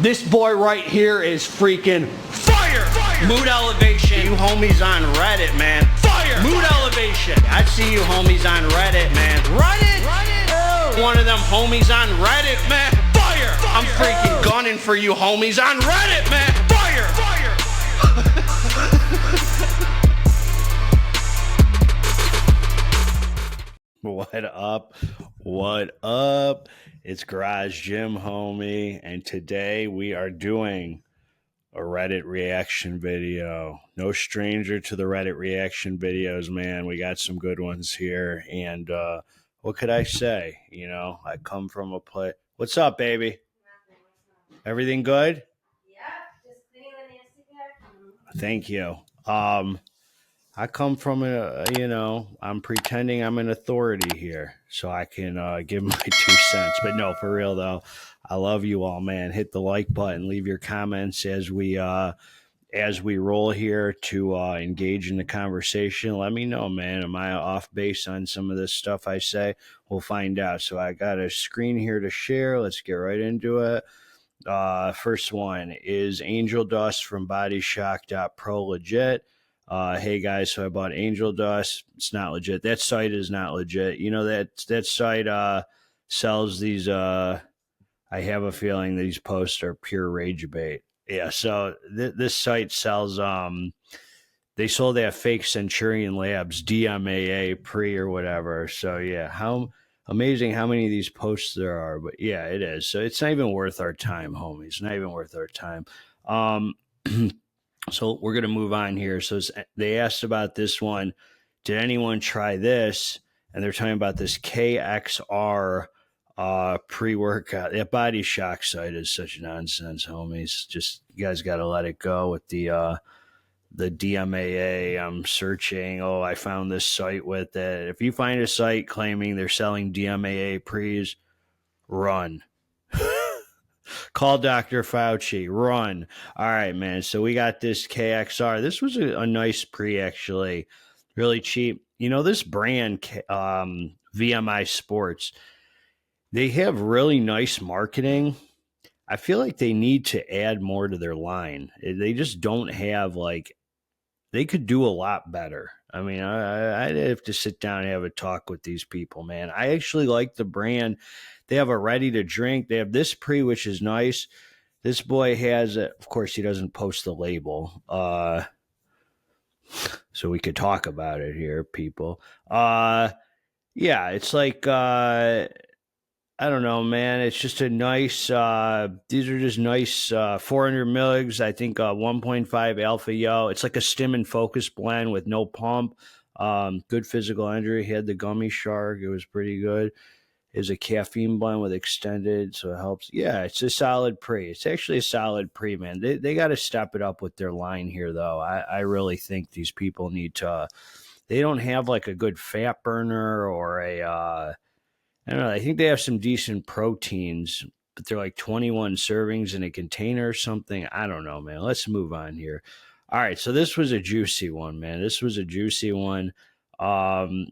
This boy right here is freaking fire! Mood elevation. You homies on Reddit, man. Fire! Mood elevation. I see you homies on Reddit, man. Reddit! Oh. One of them homies on Reddit, man. Fire! I'm freaking gunning for you homies on Reddit, man. Fire! Fire! What up? What up? It's Garage Gym Homie, and today we are doing a Reddit reaction video. No stranger to the Reddit reaction videos, man. We got some good ones here, and what could I say? You know, I come from a place. What's up, baby? Everything good? Yeah, just cleaning the nasty back. Thank you. I come from I'm pretending I'm an authority here so I can give my 2 cents. But no, for real though, I love you all, man. Hit the like button, leave your comments as we roll here to engage in the conversation. Let me know, man. Am I off base on some of this stuff I say? We'll find out. So I got a screen here to share. Let's get right into it. First one is Angel Dust from bodyshock.pro legit. Hey guys, so I bought Angel Dust. It's not legit. That site is not legit. You know, that site sells these I have a feeling these posts are pure rage bait. Yeah, so this site sells they sold that fake Centurion Labz DMAA pre or whatever. So yeah, how amazing how many of these posts there are. But yeah, it is. So it's not even worth our time, homies. Not even worth our time. So we're going to move on here. So they asked about this one. Did anyone try this? And they're talking about this KXR pre-workout. That Body Shock site is such nonsense, homies. Just you guys got to let it go with the DMAA. I'm searching. Oh, I found this site with it. If you find a site claiming they're selling DMAA pre's, run. Call Dr. Fauci. Run. All right, man. So we got this KXR. This was a nice pre, actually. Really cheap. You know, this brand, VMI Sports, they have really nice marketing. I feel like they need to add more to their line. They just don't have, like, they could do a lot better. I mean, I'd have to sit down and have a talk with these people, man. I actually like the brand. They have a ready to drink. They have this pre, which is nice. This boy has it. Of course, he doesn't post the label. So we could talk about it here, people. Yeah, it's like, I don't know, man. It's just a nice, these are just nice 400 milligs. I think 1.5 alpha yo. It's like a stim and focus blend with no pump. Good physical injury. He had the gummy shark. It was pretty good. Is a caffeine blend with extended, so it helps. Yeah, it's a solid pre. It's actually a solid pre, man. They got to step it up with their line here, though. I really think these people need to. They don't have like a good fat burner or I don't know. I think they have some decent proteins, but they're like 21 servings in a container or something. I don't know, man. Let's move on here. All right, so this was a juicy one, man. This was a juicy one.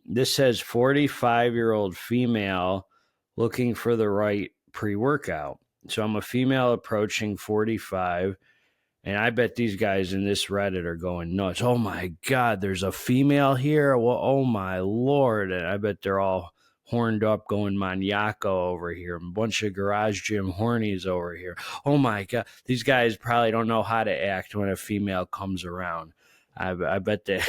This says 45-year-old female looking for the right pre-workout. So I'm a female approaching 45, and I bet these guys in this Reddit are going nuts. Oh my God, there's a female here. Well, oh my Lord. And I bet they're all horned up going maniaco over here. A bunch of garage gym hornies over here. Oh my God. These guys probably don't know how to act when a female comes around. I bet they,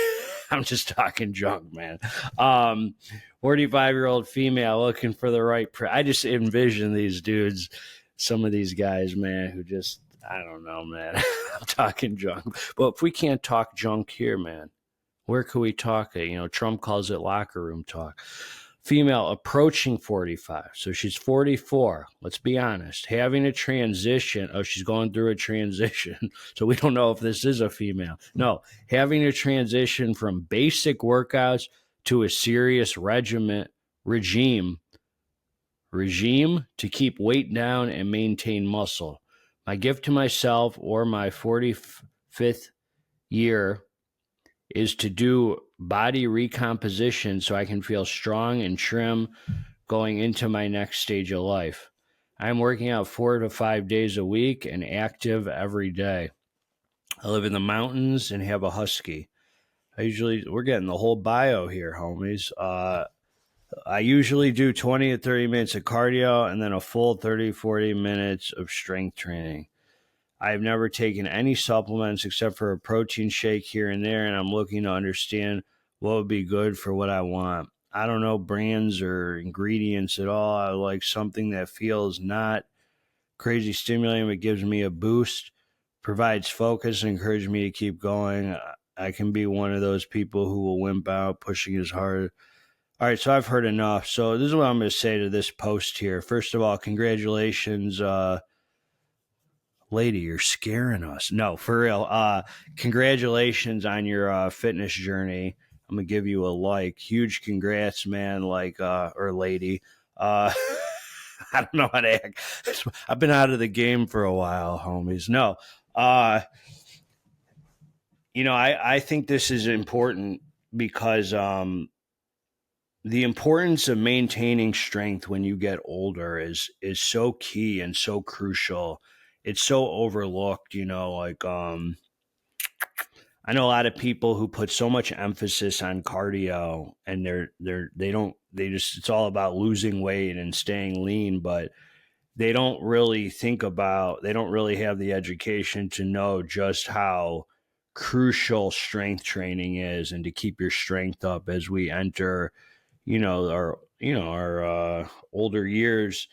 I'm just talking junk, man. 45-year-old female looking for the right, I just envision these dudes, some of these guys, man, who just, I don't know, man. I'm talking junk. But if we can't talk junk here, man, where could we talk it? You know, Trump calls it locker room talk. Female approaching 45. So she's 44. Let's be honest. Having a transition. Oh, she's going through a transition. So we don't know if this is a female. No, having a transition from basic workouts to a serious regime to keep weight down and maintain muscle. My gift to myself or my 45th year is to do body recomposition so I can feel strong and trim going into my next stage of life. I'm working out 4 to 5 days a week and active every day. I live in the mountains and have a husky. We're getting the whole bio here, homies. I usually do 20 to 30 minutes of cardio and then a full 30, 40 minutes of strength training. I've never taken any supplements except for a protein shake here and there, and I'm looking to understand what would be good for what I want. I don't know brands or ingredients at all. I like something that feels not crazy stimulating, but gives me a boost, provides focus, and encourages me to keep going. I can be one of those people who will wimp out pushing as hard. All right, so I've heard enough. So this is what I'm going to say to this post here. First of all, congratulations, lady, you're scaring us. No, for real. Congratulations on your fitness journey. I'm gonna give you a like. Huge congrats, man. Like, or lady. I don't know how to act. I've been out of the game for a while, homies. No. I think this is important because the importance of maintaining strength when you get older is so key and so crucial. It's so overlooked, I know a lot of people who put so much emphasis on cardio and it's all about losing weight and staying lean, but they don't really have the education to know just how crucial strength training is and to keep your strength up as we enter, our older years.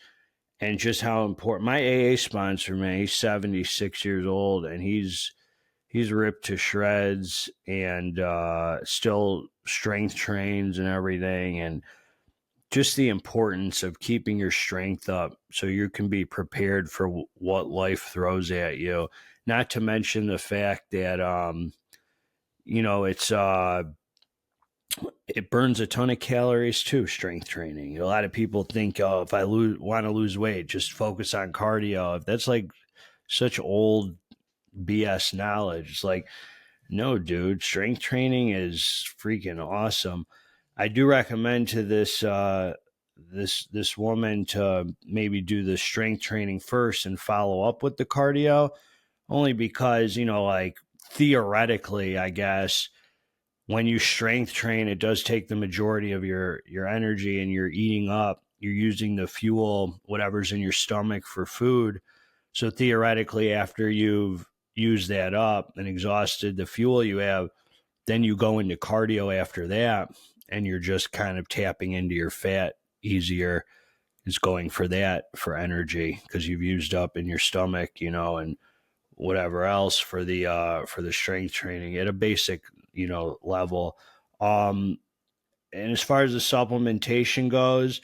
And just how important my AA sponsor, man, he's 76 years old and he's ripped to shreds and still strength trains and everything. And just the importance of keeping your strength up so you can be prepared for what life throws at you. Not to mention the fact that, it burns a ton of calories too, strength training. A lot of people think, if I want to lose weight, just focus on cardio. That's like such old BS knowledge. It's like, no, dude, strength training is freaking awesome. I do recommend to this this woman to maybe do the strength training first and follow up with the cardio, only because, theoretically, I guess, when you strength train, it does take the majority of your energy and you're eating up. You're using the fuel, whatever's in your stomach for food. So theoretically, after you've used that up and exhausted the fuel you have, then you go into cardio after that and you're just kind of tapping into your fat easier. It's going for that for energy because you've used up in your stomach, and whatever else for the strength training at a basic level. And as far as the supplementation goes,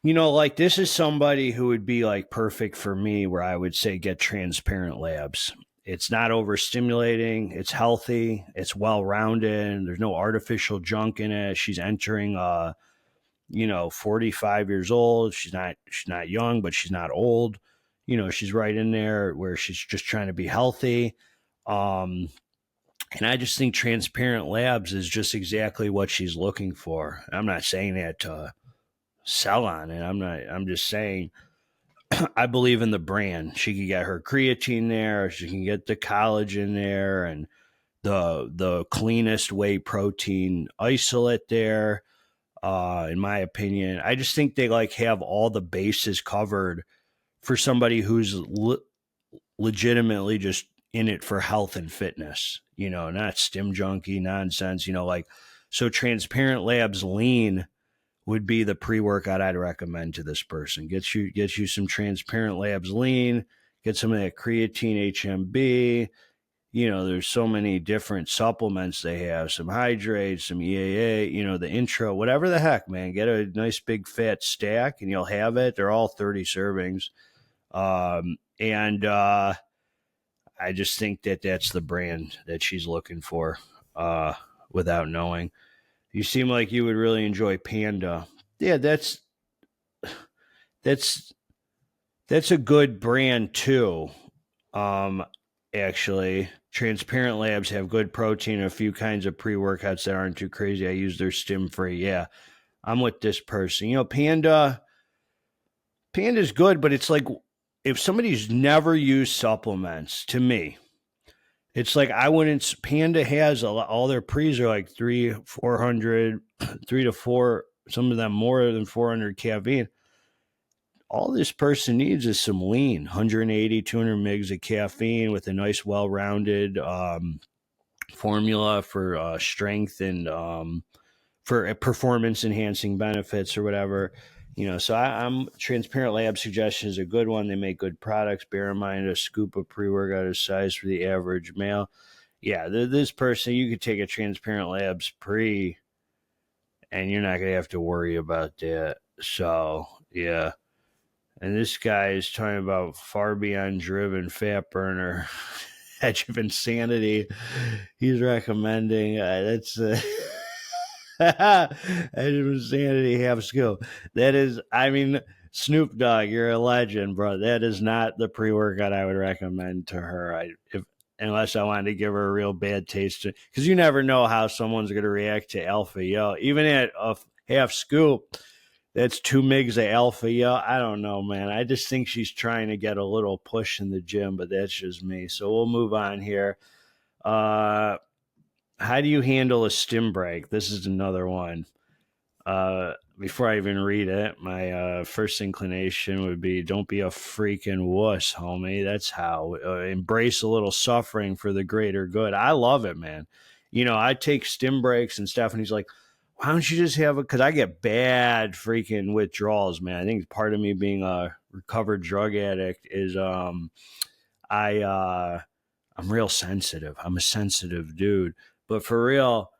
this is somebody who would be like perfect for me, where I would say get Transparent Labz. It's not overstimulating, it's healthy, it's well-rounded, there's no artificial junk in it. She's entering 45 years old. She's not young, but she's not old. She's right in there where she's just trying to be healthy. And I just think Transparent Labz is just exactly what she's looking for. I'm not saying that to sell on it. I'm just saying I believe in the brand. She can get her creatine there. She can get the collagen there and the cleanest whey protein isolate there. In my opinion, I just think they have all the bases covered for somebody who's legitimately just in it for health and fitness, not stim junkie nonsense, so Transparent Labz Lean would be the pre-workout I'd recommend to this person. Get you some Transparent Labz Lean, get some of that creatine HMB. There's so many different supplements they have, some hydrates, some EAA, the intro, whatever the heck, man. Get a nice big fat stack and you'll have it. They're all 30 servings. I just think that that's the brand that she's looking for, without knowing. You seem like you would really enjoy Panda. Yeah, that's a good brand too. Actually, Transparent Labz have good protein and a few kinds of pre-workouts that aren't too crazy. I use their stim free. Yeah, I'm with this person. Panda Panda's good, but it's like if somebody's never used supplements, to me, it's like I wouldn't. Panda has all their pre's are like 300-400, 3 to 4. Some of them more than 400 caffeine. All this person needs is some lean, 180, 200 mgs of caffeine with a nice, well-rounded formula for strength and for performance-enhancing benefits or whatever. So I'm Transparent Lab suggestion is a good one. They make good products. Bear in mind, a scoop of pre-workout is size for the average male. Yeah, this person, you could take a Transparent Labs pre, and you're not going to have to worry about that. So, yeah. And this guy is talking about far beyond driven fat burner, edge of insanity. He's recommending that's edge of insanity half skill. That is, Snoop Dogg, you're a legend, bro. That is not the pre-workout I would recommend to her. Unless I wanted to give her a real bad taste, because you never know how someone's going to react to Alpha Yo. Even at a half scoop, that's 2 mgs of Alpha Yo. I don't know, man. I just think she's trying to get a little push in the gym, but that's just me. So we'll move on here. How do you handle a stim break? This is another one. Before I even read it, my first inclination would be, don't be a freaking wuss, homie. That's how. Embrace a little suffering for the greater good. I love it, man. I take stim breaks and Stephanie's like, why don't you just have it? Because I get bad freaking withdrawals, man. I think part of me being a recovered drug addict is I'm real sensitive. I'm a sensitive dude. But for real,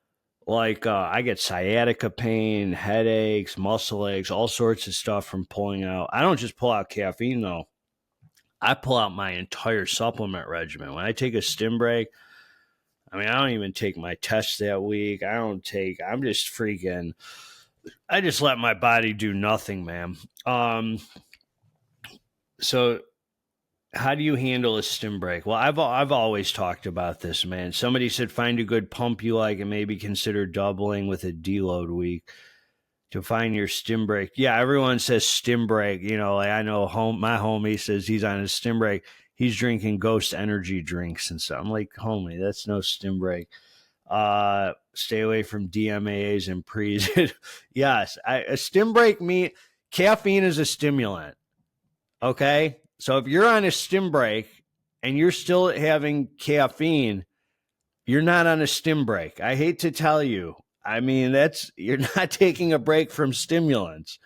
like I get sciatica pain, headaches, muscle aches, all sorts of stuff from pulling out. I don't just pull out caffeine, though. I pull out my entire supplement regimen. When I take a stim break, I don't even take my tests that week. I just let my body do nothing, man. So how do you handle a stim break? Well, I've always talked about this, man. Somebody said find a good pump you like and maybe consider doubling with a deload week to find your stim break. Yeah, everyone says stim break. Like I know my homie says he's on his stim break. He's drinking Ghost energy drinks and stuff. I'm like, homie, that's no stim break. Stay away from DMAAs and pre's. Yes, a stim break caffeine is a stimulant. Okay? So if you're on a stim break and you're still having caffeine, you're not on a stim break. I hate to tell you. You're not taking a break from stimulants.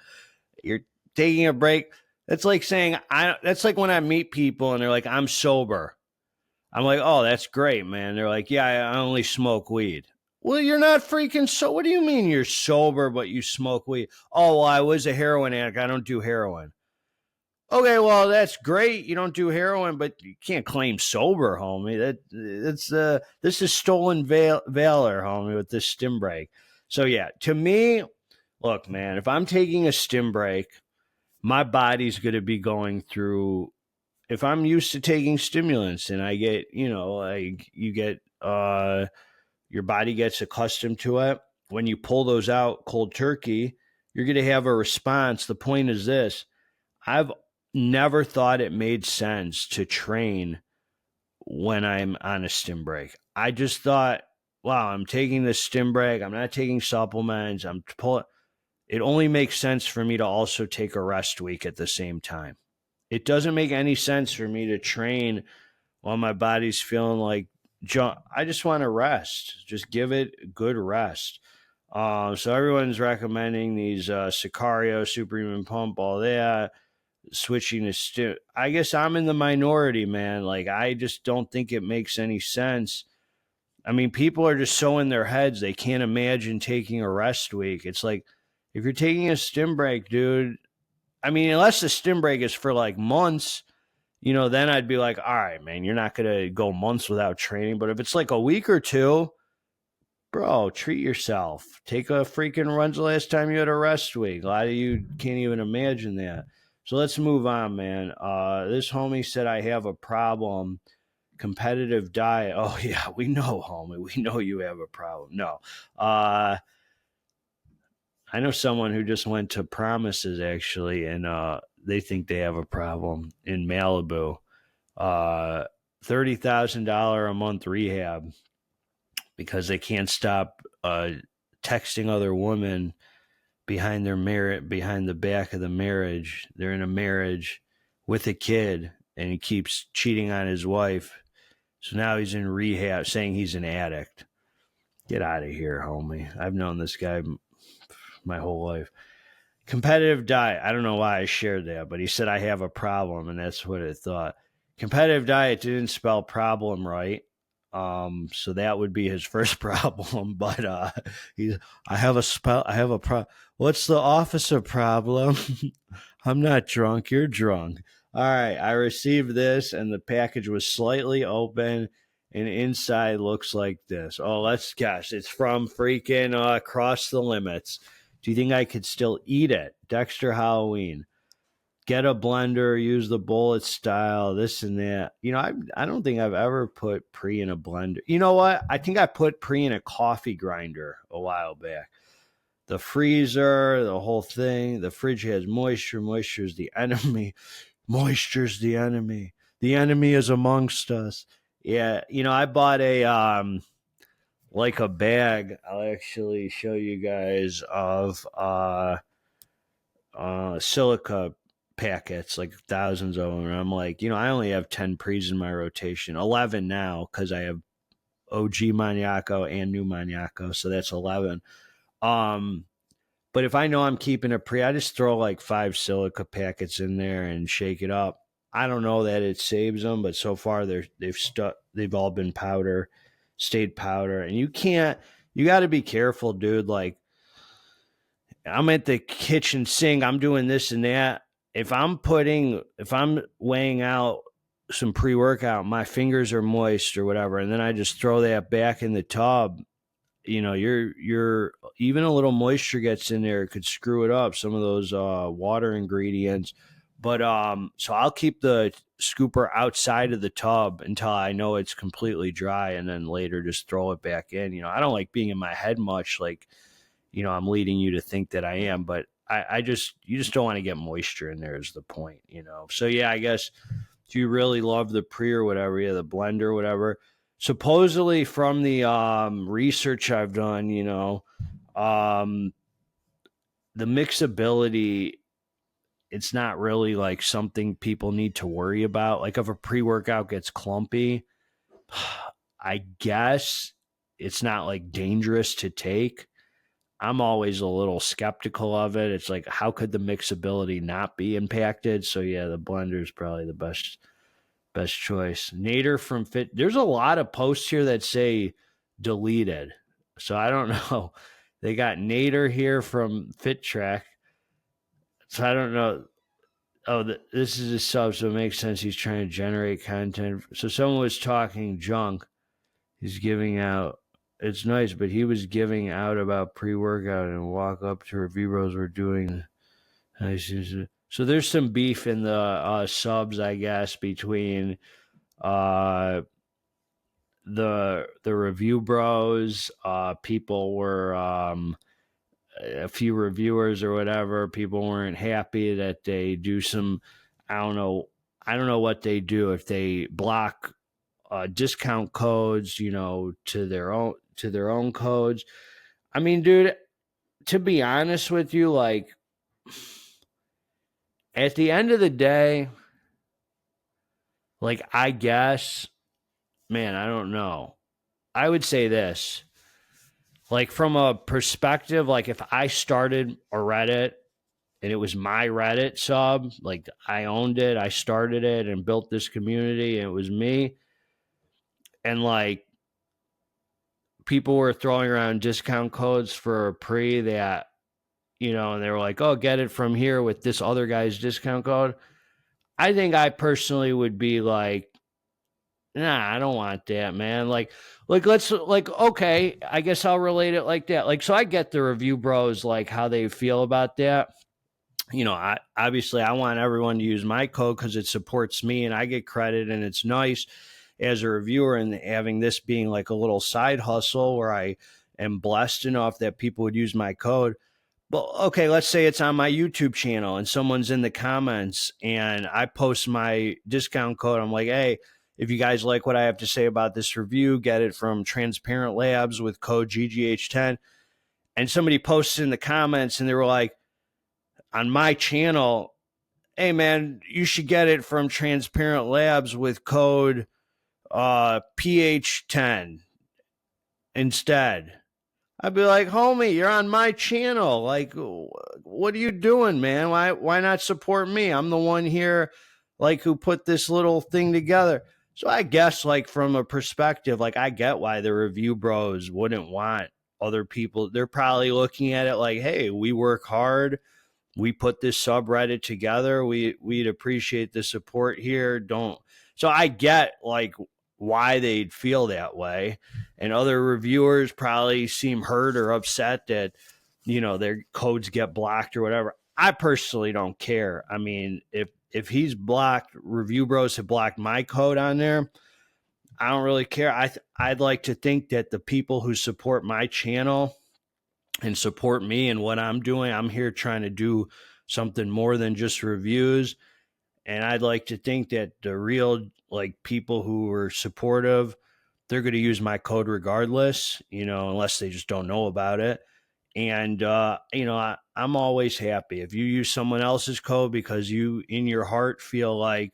You're taking a break. That's like saying, that's like when I meet people and they're like, I'm sober. I'm like, oh, that's great, man. They're like, yeah, I only smoke weed. Well, you're not freaking so. What do you mean you're sober, but you smoke weed? Oh, well, I was a heroin addict. I don't do heroin. Okay, well, that's great. You don't do heroin, but you can't claim sober, homie. This is stolen valor, homie, with this stim break. So, yeah, to me, look, man, if I'm taking a stim break, my body's going to be going through, if I'm used to taking stimulants and I get, your body gets accustomed to it. When you pull those out cold turkey, you're going to have a response. The point is this. I've never thought it made sense to train when I'm on a stim break. I just thought, wow, I'm taking this stim break. I'm not taking supplements. It only makes sense for me to also take a rest week at the same time. It doesn't make any sense for me to train while my body's feeling like junk. I just want to rest. Just give it a good rest. So everyone's recommending these Sicario, Superhuman Pump, all that. Switching to I guess I'm in the minority, man. Like, I just don't think it makes any sense. People are just so in their heads, they can't imagine taking a rest week. It's like, if you're taking a stim break, dude, unless the stim break is for like months, then I'd be like, all right, man, you're not going to go months without training. But if it's like a week or two, bro, treat yourself. Take a freaking When's the last time you had a rest week? A lot of you can't even imagine that. So let's move on, man. This homie said, I have a problem. Competitive diet. Oh, yeah, we know, homie. We know you have a problem. No. I know someone who just went to Promises, actually, and they think they have a problem in Malibu. $30,000 a month rehab because they can't stop texting other women behind the back of the marriage. They're in a marriage with a kid, and he keeps cheating on his wife. So now he's in rehab, saying he's an addict. Get out of here, homie. I've known this guy my whole life. Competitive diet. I don't know why I shared that, but he said I have a problem, and that's what it thought. Competitive diet didn't spell problem right. So that would be his first problem. But I have a problem. What's the officer problem? I'm not drunk. You're drunk. All right. I received this, and the package was slightly open, and inside looks like this. Oh, let's guess. It's from freaking Across the Limits. Do you think I could still eat it? Dexter Halloween. Get a blender, use the bullet style, this and that. You know, I don't think I've ever put pre in a blender. You know what? I think I put pre in a coffee grinder a while back. The freezer, the whole thing. The fridge has moisture. Moisture is the enemy. Moisture's the enemy. The enemy is amongst us. Yeah, you know, I bought a like a bag. I'll actually show you guys of silica packets, like thousands of them. And I'm like, you know, I only have 10 pre's in my rotation, 11 now because I have OG Maniaco and new Maniaco, so that's 11. But if I know I'm keeping a pre, I just throw like 5 silica packets in there and shake it up. I don't know that it saves them, but so far they've all been powder, stayed powder. And you got to be careful, dude. Like, I'm at the kitchen sink, I'm doing this and that. If I'm weighing out some pre-workout, my fingers are moist or whatever, and then I just throw that back in the tub, you know, you're even a little moisture gets in there, it could screw it up, some of those water ingredients. But so I'll keep the scooper outside of the tub until I know it's completely dry, and then later just throw it back in. You know, I don't like being in my head much, like, you know, I'm leading you to think that I am, but you just don't want to get moisture in there is the point, you know? So yeah, I guess if you really love the pre or whatever, yeah, the blender or whatever, supposedly from the research I've done, you know, the mixability, it's not really like something people need to worry about. Like if a pre-workout gets clumpy, I guess it's not like dangerous to take. I'm always a little skeptical of it. It's like, how could the mixability not be impacted? So yeah, the blender is probably the best choice. Nader from Fit. There's a lot of posts here that say deleted. So I don't know. They got Nader here from Fit Track. So I don't know. Oh, this is a sub, so it makes sense. He's trying to generate content. So someone was talking junk. He's giving out. It's nice, but he was giving out about pre-workout and walk up to review bros were doing. So there's some beef in the subs, I guess, between the review bros. People were a few reviewers or whatever. People weren't happy that they do some. I don't know what they do if they block discount codes, you know, to their own codes. I mean, dude, to be honest with you, like, at the end of the day, like, I guess, man, I don't know. I would say this, like, from a perspective, like, if I started a Reddit and it was my Reddit sub, like, I owned it, I started it and built this community, and it was me, and, like, people were throwing around discount codes for a pre that, you know, and they were like, oh, get it from here with this other guy's discount code. I think I personally would be like, nah, I don't want that, man. Like, okay, I guess I'll relate it like that. Like, so I get the review bros, like, how they feel about that. You know, obviously I want everyone to use my code because it supports me and I get credit, and it's nice as a reviewer, and having this being like a little side hustle where I am blessed enough that people would use my code. Well, okay, let's say it's on my YouTube channel and someone's in the comments and I post my discount code. I'm like, hey, if you guys like what I have to say about this review, get it from Transparent Labz with code GGH10. And somebody posts in the comments and they were like, on my channel, hey, man, you should get it from Transparent Labz with code PH10 instead. I'd be like, homie, you're on my channel. Like, what are you doing, man? Why not support me? I'm the one here, like, who put this little thing together. So I guess, like, from a perspective, like, I get why the review bros wouldn't want other people. They're probably looking at it like, hey, we work hard. We put this subreddit together. We'd appreciate the support here. Don't. So I get, like, why they'd feel that way. And other reviewers probably seem hurt or upset that, you know, their codes get blocked or whatever. I personally don't care. I mean, if he's blocked, Review Bros have blocked my code on there, I don't really care. I'd like to think that the people who support my channel and support me and what I'm doing, I'm here trying to do something more than just reviews. And I'd like to think that the real, like, people who are supportive, they're going to use my code regardless, you know, unless they just don't know about it. And, you know, I'm always happy if you use someone else's code because you, in your heart, feel like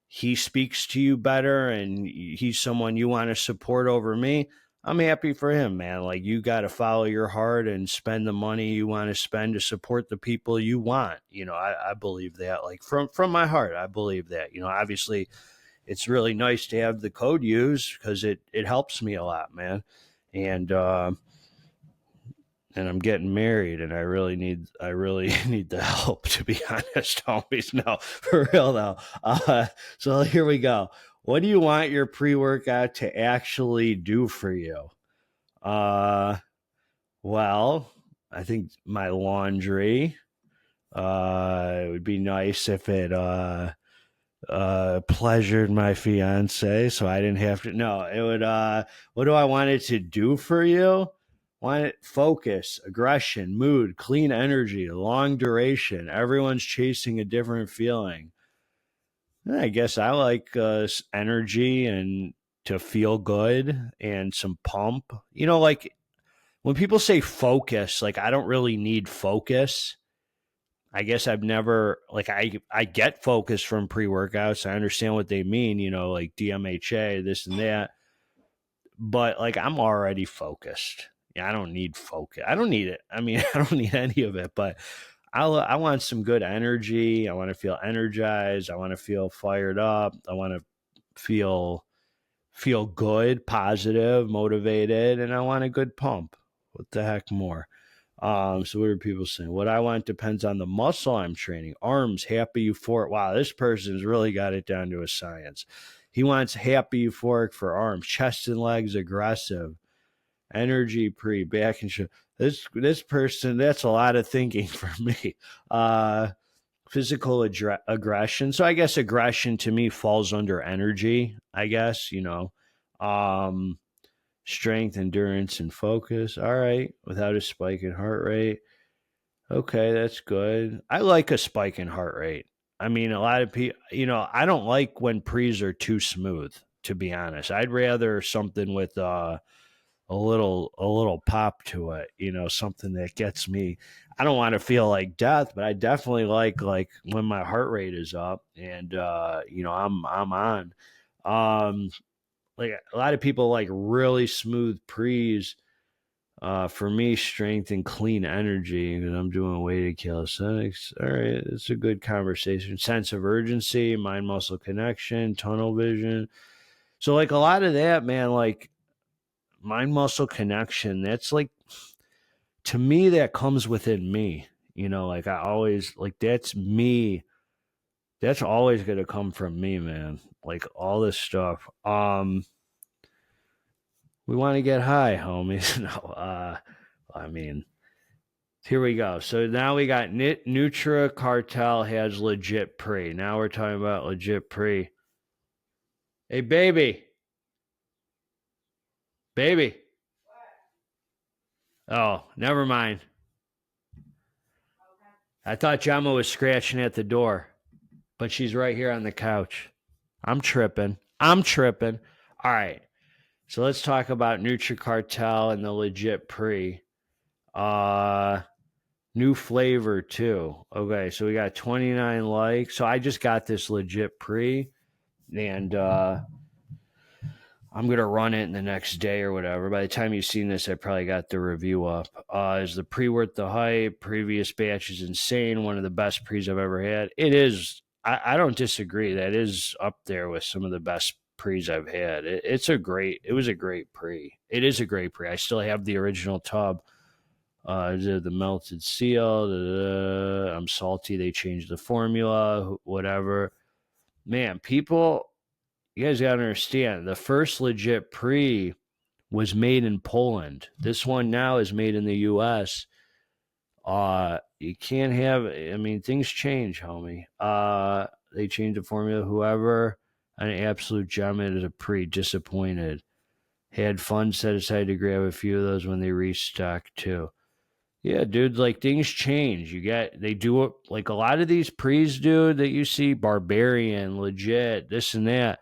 he speaks to you better and he's someone you want to support over me. I'm happy for him, man. Like, you got to follow your heart and spend the money you want to spend to support the people you want. You know, I believe that, like, from my heart, I believe that. You know, obviously it's really nice to have the code used because it helps me a lot, man. And I'm getting married and I really need the help, to be honest, homies. No, for real though. So here we go. What do you want your pre-workout to actually do for you? Well, I think my laundry. It would be nice if it pleasured my fiance so I didn't have to. No, it would what do I want it to do for you? Want it focus, aggression, mood, clean energy, long duration. Everyone's chasing a different feeling. I guess I like energy and to feel good and some pump. You know, like when people say focus, like I don't really need focus. I guess I've never, like, I get focus from pre-workouts. I understand what they mean, you know, like DMHA, this and that. But like I'm already focused. Yeah, I don't need focus. I don't need it. I mean, I don't need any of it, but I want some good energy. I want to feel energized. I want to feel fired up. I want to feel good, positive, motivated, and I want a good pump. What the heck more? So what are people saying? What I want depends on the muscle I'm training. Arms, happy, euphoric. Wow, this person's really got it down to a science. He wants happy, euphoric for arms. Chest and legs, aggressive. Energy, pre, back and shoulder. This person, that's a lot of thinking for me. Physical aggression. So I guess aggression to me falls under energy, I guess, you know. Strength, endurance, and focus. All right. Without a spike in heart rate. Okay, that's good. I like a spike in heart rate. I mean, a lot of people, you know, I don't like when pre's are too smooth, to be honest. I'd rather something with a little pop to it, you know, something that gets me. I don't want to feel like death, but I definitely like when my heart rate is up and you know, I'm on. Like a lot of people like really smooth pre's. For me, strength and clean energy, because I'm doing weighted calisthenics. All right, it's a good conversation. Sense of urgency, mind muscle connection, tunnel vision. So like a lot of that, man, like mind muscle connection, that's like, to me, that comes within me. You know, like I always, like that's me. That's always going to come from me, man. Like all this stuff. We want to get high, homies. No, I mean, here we go. So now we got Nutricartel has legit pre. Now we're talking about legit pre. Hey, baby. Baby. Oh, never mind. I thought Jama was scratching at the door, but she's right here on the couch. I'm tripping. All right. So let's talk about Nutricartel and the legit pre. New flavor too. Okay, so we got 29 likes. So I just got this legit pre, and I'm gonna run it in the next day or whatever. By the time you've seen this, I probably got the review up. Is the pre worth the hype? Previous batch is insane. One of the best pre's I've ever had. It is. I don't disagree. That is up there with some of the best pre's I've had. It was a great pre. It is a great pre. I still have the original tub. The melted seal. I'm salty. They changed the formula. Whatever. Man, people. You guys got to understand, the first legit pre was made in Poland. This one now is made in the U.S. You can't have, I mean, things change, homie. They changed the formula. Whoever, an absolute gem, it is a pre. Disappointed. Had funds set aside to grab a few of those when they restock too. Yeah, dude, like things change. They do it, like a lot of these pre's, dude, that you see, Barbarian, legit, this and that.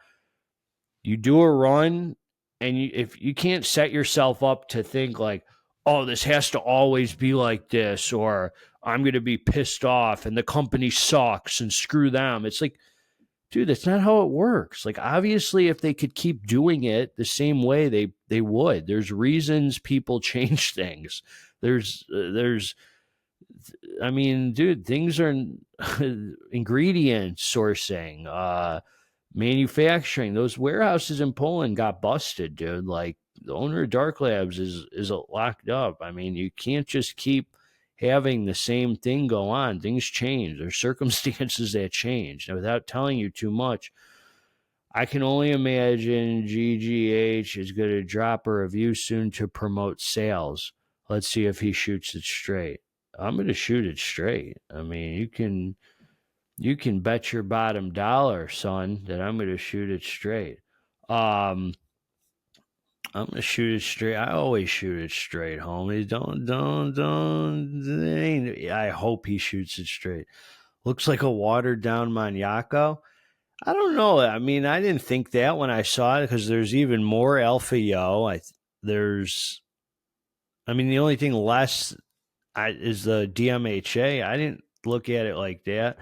You do a run, and if you can't set yourself up to think like, oh, this has to always be like this, or I'm going to be pissed off and the company sucks and screw them. It's like, dude, that's not how it works. Like, obviously, if they could keep doing it the same way, they would. There's reasons people change things. I mean, dude, things are ingredient sourcing, manufacturing. Those warehouses in Poland got busted, dude. Like, the owner of Dark Labz is locked up. I mean, you can't just keep having the same thing go on. Things change. There's circumstances that change. Now, without telling you too much, I can only imagine GGH is going to drop a review soon to promote sales. Let's see if he shoots it straight. I'm going to shoot it straight. I mean, you can bet your bottom dollar, son, that I'm going to shoot it straight. I'm going to shoot it straight. I always shoot it straight, homie. I hope he shoots it straight. Looks like a watered down Maniaco. I don't know. I mean, I didn't think that when I saw it, because there's even more Alpha Yo. The only thing less is the DMHA. I didn't look at it like that.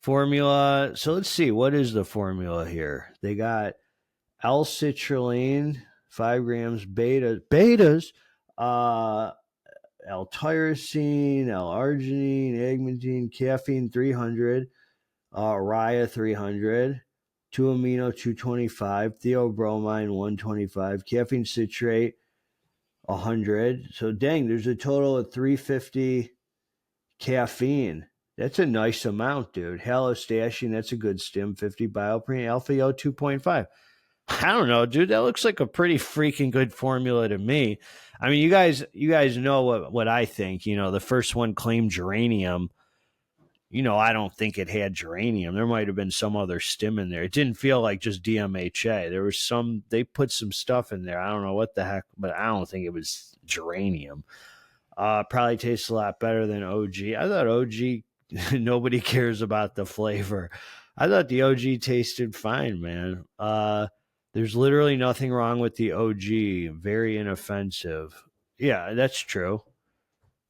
Formula. So let's see. What is the formula here? They got L-citrulline, 5 grams, betas, L-tyrosine, L-arginine, agmatine, caffeine 300, Raya 300, 2-amino 225, theobromine 125, caffeine citrate 100. So dang, there's a total of 350 caffeine. That's a nice amount, dude. Halostashine, that's a good stim. 50 bioprene, alpha-yo 2.5. I don't know, dude. That looks like a pretty freaking good formula to me. I mean, you guys know what I think. You know, the first one claimed geranium. You know, I don't think it had geranium. There might have been some other stim in there. It didn't feel like just DMHA. There was they put some stuff in there. I don't know what the heck, but I don't think it was geranium. Probably tastes a lot better than OG. I thought OG, nobody cares about the flavor. I thought the OG tasted fine, man. There's literally nothing wrong with the OG. Very inoffensive. Yeah, that's true.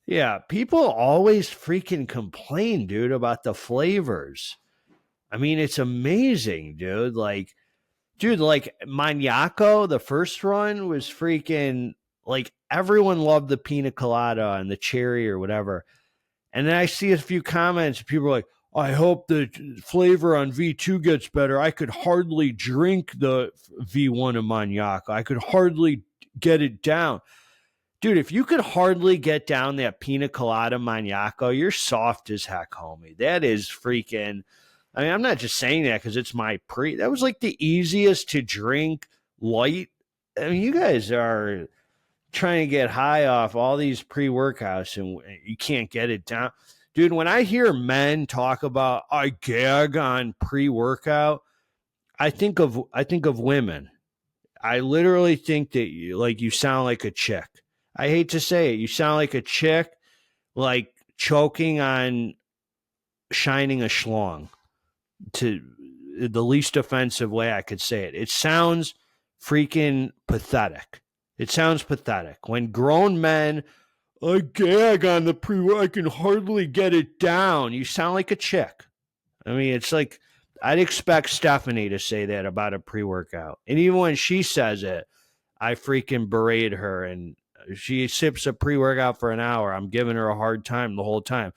Yeah, people always freaking complain, dude, about the flavors. I mean, it's amazing, dude. Like Maniaco, the first run was freaking, like, everyone loved the pina colada and the cherry or whatever. And then I see a few comments, people are like, I hope the flavor on V2 gets better. I could hardly drink the V1 of Maniaco. I could hardly get it down. Dude, if you could hardly get down that pina colada Maniaco, you're soft as heck, homie. That is freaking, I mean, I'm not just saying that because it's my that was like the easiest to drink light. I mean, you guys are trying to get high off all these pre-workouts and you can't get it down. Dude, when I hear men talk about, I gag on pre-workout, I think of women. I literally think that you sound like a chick. I hate to say it. You sound like a chick, like choking on shining a schlong, to the least offensive way I could say it. It sounds freaking pathetic. It sounds pathetic. When grown men, I gag on the pre-workout, I can hardly get it down. You sound like a chick. I mean, it's like, I'd expect Stephanie to say that about a pre-workout. And even when she says it, I freaking berate her. And she sips a pre-workout for an hour. I'm giving her a hard time the whole time.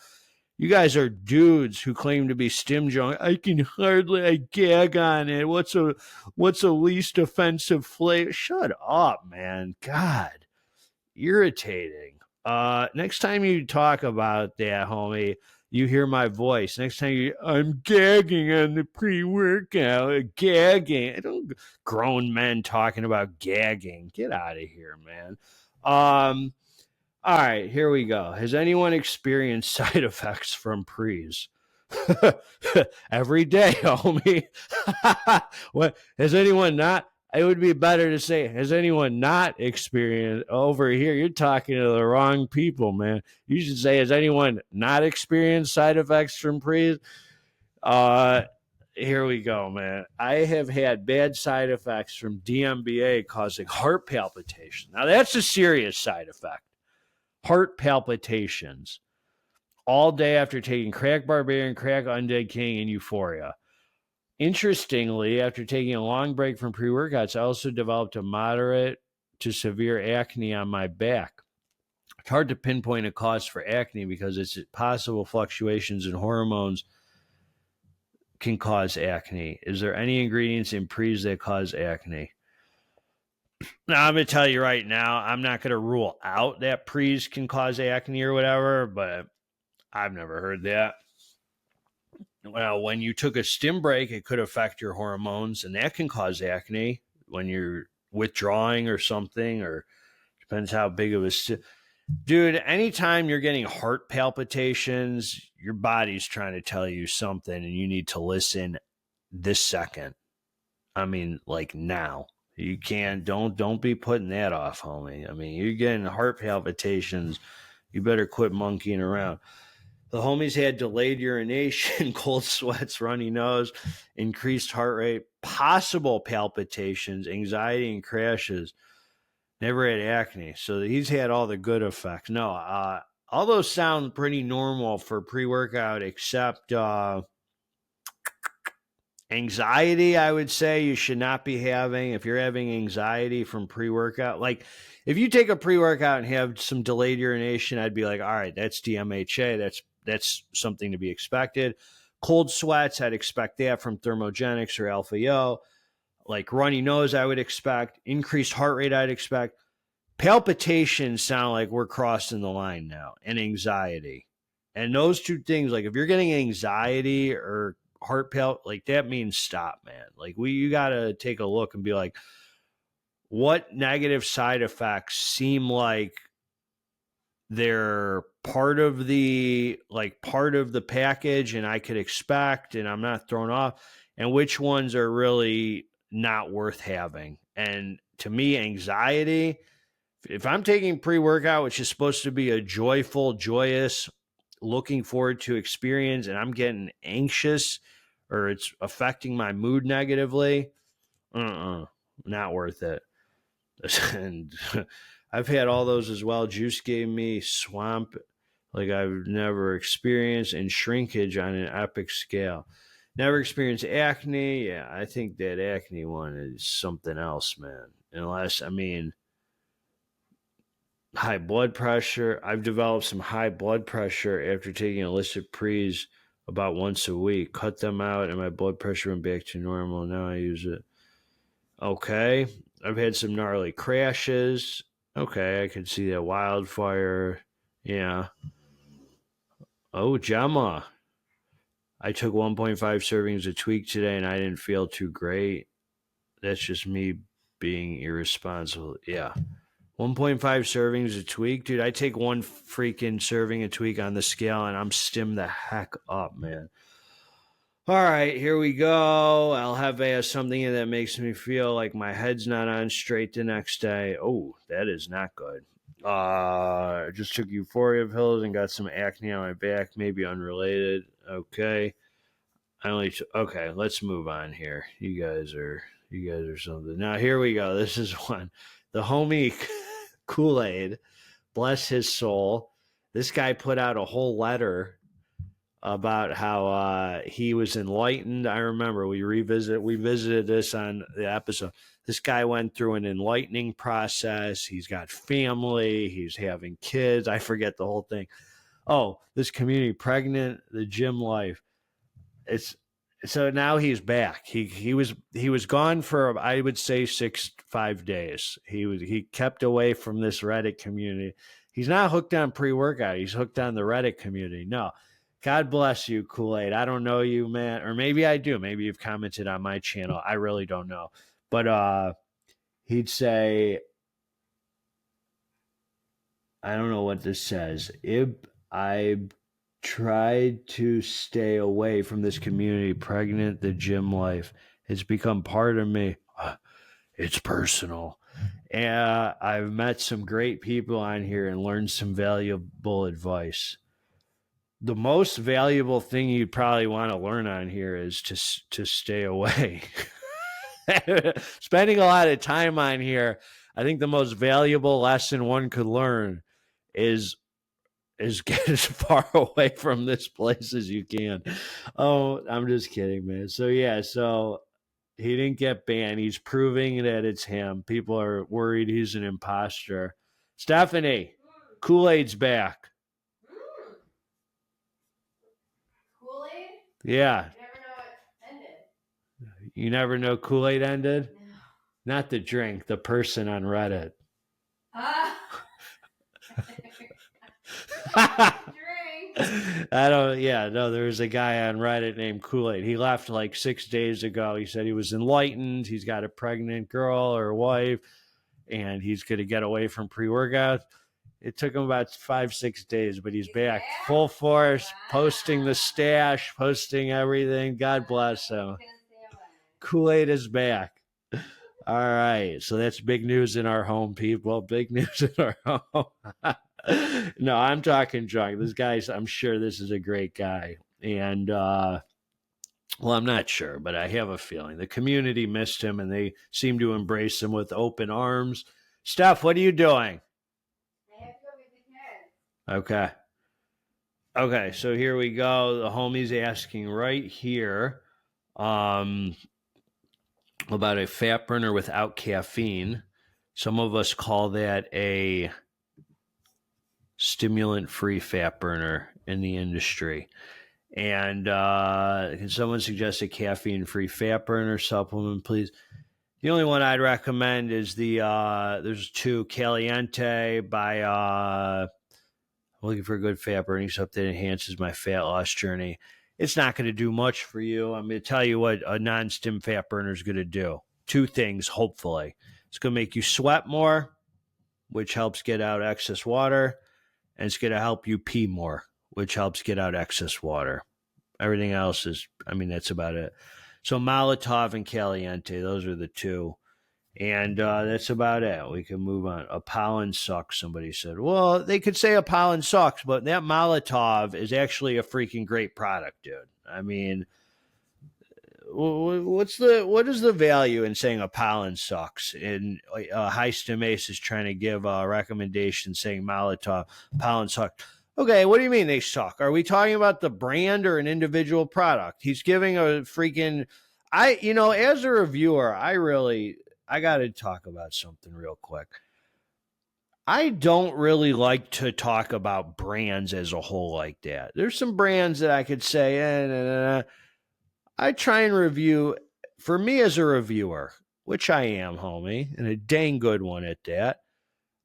You guys are dudes who claim to be stim junk. I gag on it. What's a least offensive flavor? Shut up, man. God, irritating. Next time you talk about that, homie, you hear my voice. Next time I'm gagging on the pre-workout. Gagging. I don't grown men talking about gagging. Get out of here, man. All right, here we go. Has anyone experienced side effects from pre's? Every day, homie. What has anyone not? It would be better to say, has anyone not experienced over here? You're talking to the wrong people, man. You should say, has anyone not experienced side effects from pre's? Here we go, man. I have had bad side effects from DMBA causing heart palpitations. Now, that's a serious side effect. Heart palpitations all day after taking Crack Barbarian, Crack Undead King, and Euphoria. Interestingly, after taking a long break from pre-workouts, I also developed a moderate to severe acne on my back. It's hard to pinpoint a cause for acne because it's possible fluctuations in hormones can cause acne. Is there any ingredients in pre's that cause acne? Now, I'm going to tell you right now, I'm not going to rule out that pre's can cause acne or whatever, but I've never heard that. Well, when you took a stim break, it could affect your hormones, and that can cause acne when you're withdrawing or something, or depends how big of a... Dude, anytime you're getting heart palpitations, your body's trying to tell you something, and you need to listen this second. I mean, like now. You can't, don't be putting that off, homie. I mean, you're getting heart palpitations. You better quit monkeying around. The homies had delayed urination, cold sweats, runny nose, increased heart rate, possible palpitations, anxiety, and crashes. Never had acne. So he's had all the good effects. No, all those sound pretty normal for pre-workout, except anxiety, I would say you should not be having. If you're having anxiety from pre-workout, like if you take a pre-workout and have some delayed urination, I'd be like, all right, that's DMHA. That's something to be expected. Cold sweats, I'd expect that from thermogenics or alpha-yo. Like runny nose, I would expect. Increased heart rate, I'd expect. Palpitations sound like we're crossing the line now, and anxiety. And those two things, like if you're getting anxiety or heart like that means stop, man. Like you got to take a look and be like, what negative side effects seem like they're part of the package and I could expect and I'm not thrown off, and which ones are really not worth having. And to me, anxiety, if I'm taking pre-workout, which is supposed to be a joyful, joyous, looking forward to experience, and I'm getting anxious or it's affecting my mood negatively, not worth it. And I've had all those as well. Juice gave me swamp like I've never experienced, and shrinkage on an epic scale. Never experienced acne. Yeah, I think that acne one is something else, man. Unless, I mean, high blood pressure. I've developed some high blood pressure after taking illicit pre's about once a week. Cut them out and my blood pressure went back to normal. Now I use it. Okay. I've had some gnarly crashes. Okay, I can see that. Wildfire. Yeah. Oh, Gemma. I took 1.5 servings of tweak today and I didn't feel too great. That's just me being irresponsible. Yeah. 1.5 servings of tweak. Dude, I take one freaking serving of tweak on the scale and I'm stim the heck up, man. All right, here we go. I'll have something that makes me feel like my head's not on straight the next day. Oh, that is not good. Just took euphoria pills and got some acne on my back, maybe unrelated. Okay. Okay, let's move on here. You guys are something. Now here we go. This is one. The homie Kool-Aid, bless his soul. This guy put out a whole letter about how he was enlightened. I remember we visited this on the episode. This guy went through an enlightening process. He's got family. He's having kids. I forget the whole thing. Oh, this community pregnant, the gym life. So now he's back. He was gone for, I would say, 5 days. He kept away from this Reddit community. He's not hooked on pre-workout. He's hooked on the Reddit community. No. God bless you, Kool-Aid. I don't know you, man. Or maybe I do. Maybe you've commented on my channel. I really don't know. But he'd say, I don't know what this says. I tried to stay away from this community, pregnant, the gym life. It's become part of me. It's personal. And I've met some great people on here and learned some valuable advice. The most valuable thing you'd probably want to learn on here is to stay away. Spending a lot of time on here, I think the most valuable lesson one could learn is get as far away from this place as you can. Oh, I'm just kidding, man. So yeah, so he didn't get banned. He's proving that it's him. People are worried he's an imposter. Stephanie, Kool-Aid's back. Kool-Aid? Yeah. You never know what ended. You never know Kool-Aid ended? No. Not the drink, the person on Reddit. Drink. There was a guy on Reddit named Kool-Aid. He left like 6 days ago. He said he was enlightened. He's got a pregnant girl or wife, and he's going to get away from pre-workouts. It took him about 5-6 days, but he's back full force, posting the stash, posting everything. God bless him. Kool-Aid is back. All right. So that's big news in our home, people. Big news in our home. No, I'm talking junk. This guy's, I'm sure this is a great guy. And, well, I'm not sure, but I have a feeling the community missed him and they seem to embrace him with open arms. Steph, what are you doing? I have to go get the kids. Okay. Okay, so here we go. The homie's asking right here about a fat burner without caffeine. Some of us call that a stimulant-free fat burner in the industry. And can someone suggest a caffeine-free fat burner supplement, please? The only one I'd recommend is there's two, Caliente by I'm looking for a good fat burning stuff that enhances my fat loss journey. It's not going to do much for you. I'm going to tell you what a non-stim fat burner is going to do. Two things, hopefully. It's going to make you sweat more, which helps get out excess water. And it's going to help you pee more, which helps get out excess water. Everything else is, that's about it. So Molotov and Caliente, those are the two. And that's about it. We can move on. Apollon sucks, somebody said. Well, they could say Apollon sucks, but that Molotov is actually a freaking great product, dude. I mean, what is the value in saying Apollon sucks? And High-stim Ace is trying to give a recommendation saying Molotov, Apollon sucks. Okay, what do you mean they suck? Are we talking about the brand or an individual product? He's giving a freaking, as a reviewer, I got to talk about something real quick. I don't really like to talk about brands as a whole like that. There's some brands that I could say, I try and review, for me as a reviewer, which I am, homie, and a dang good one at that.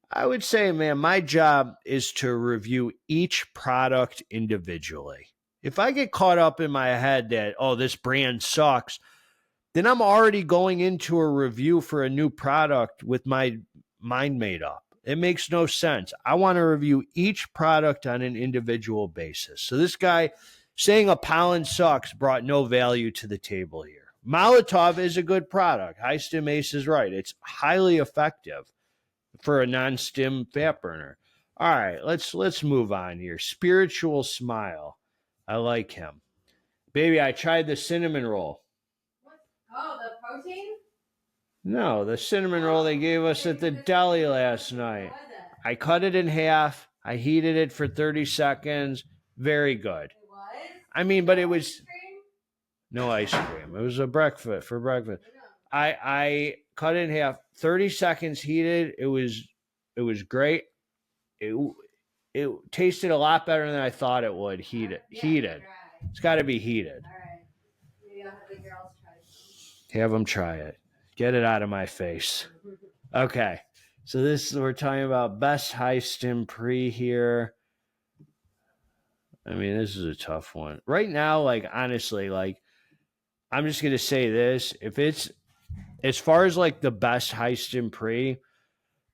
I would say, man, my job is to review each product individually. If I get caught up in my head that, this brand sucks, then I'm already going into a review for a new product with my mind made up. It makes no sense. I want to review each product on an individual basis. So this guy saying Apollon sucks brought no value to the table here. Molotov is a good product. High-stim Ace is right. It's highly effective. for a non-stim fat burner. All right, let's move on here. Spiritual Smile. I like him. Baby, I tried the cinnamon roll. What? Oh, the protein? No, the cinnamon roll they gave us at the deli last night. What was it? I cut it in half. I heated it for 30 seconds. Very good. It was? I mean, but it was Ice cream? no ice cream. It was a breakfast for breakfast. No. I cut it in half. 30 seconds heated. It was great. It tasted a lot better than I thought it would. Heated. Dry. It's got to be heated. All right. Maybe I'll have the girls try some. Have them try it. Get it out of my face. Okay. So we're talking about best High-stim pre here. I mean, this is a tough one. Right now, like, honestly, like, I'm just going to say this. If it's, as far as, like, the best High-stim pre,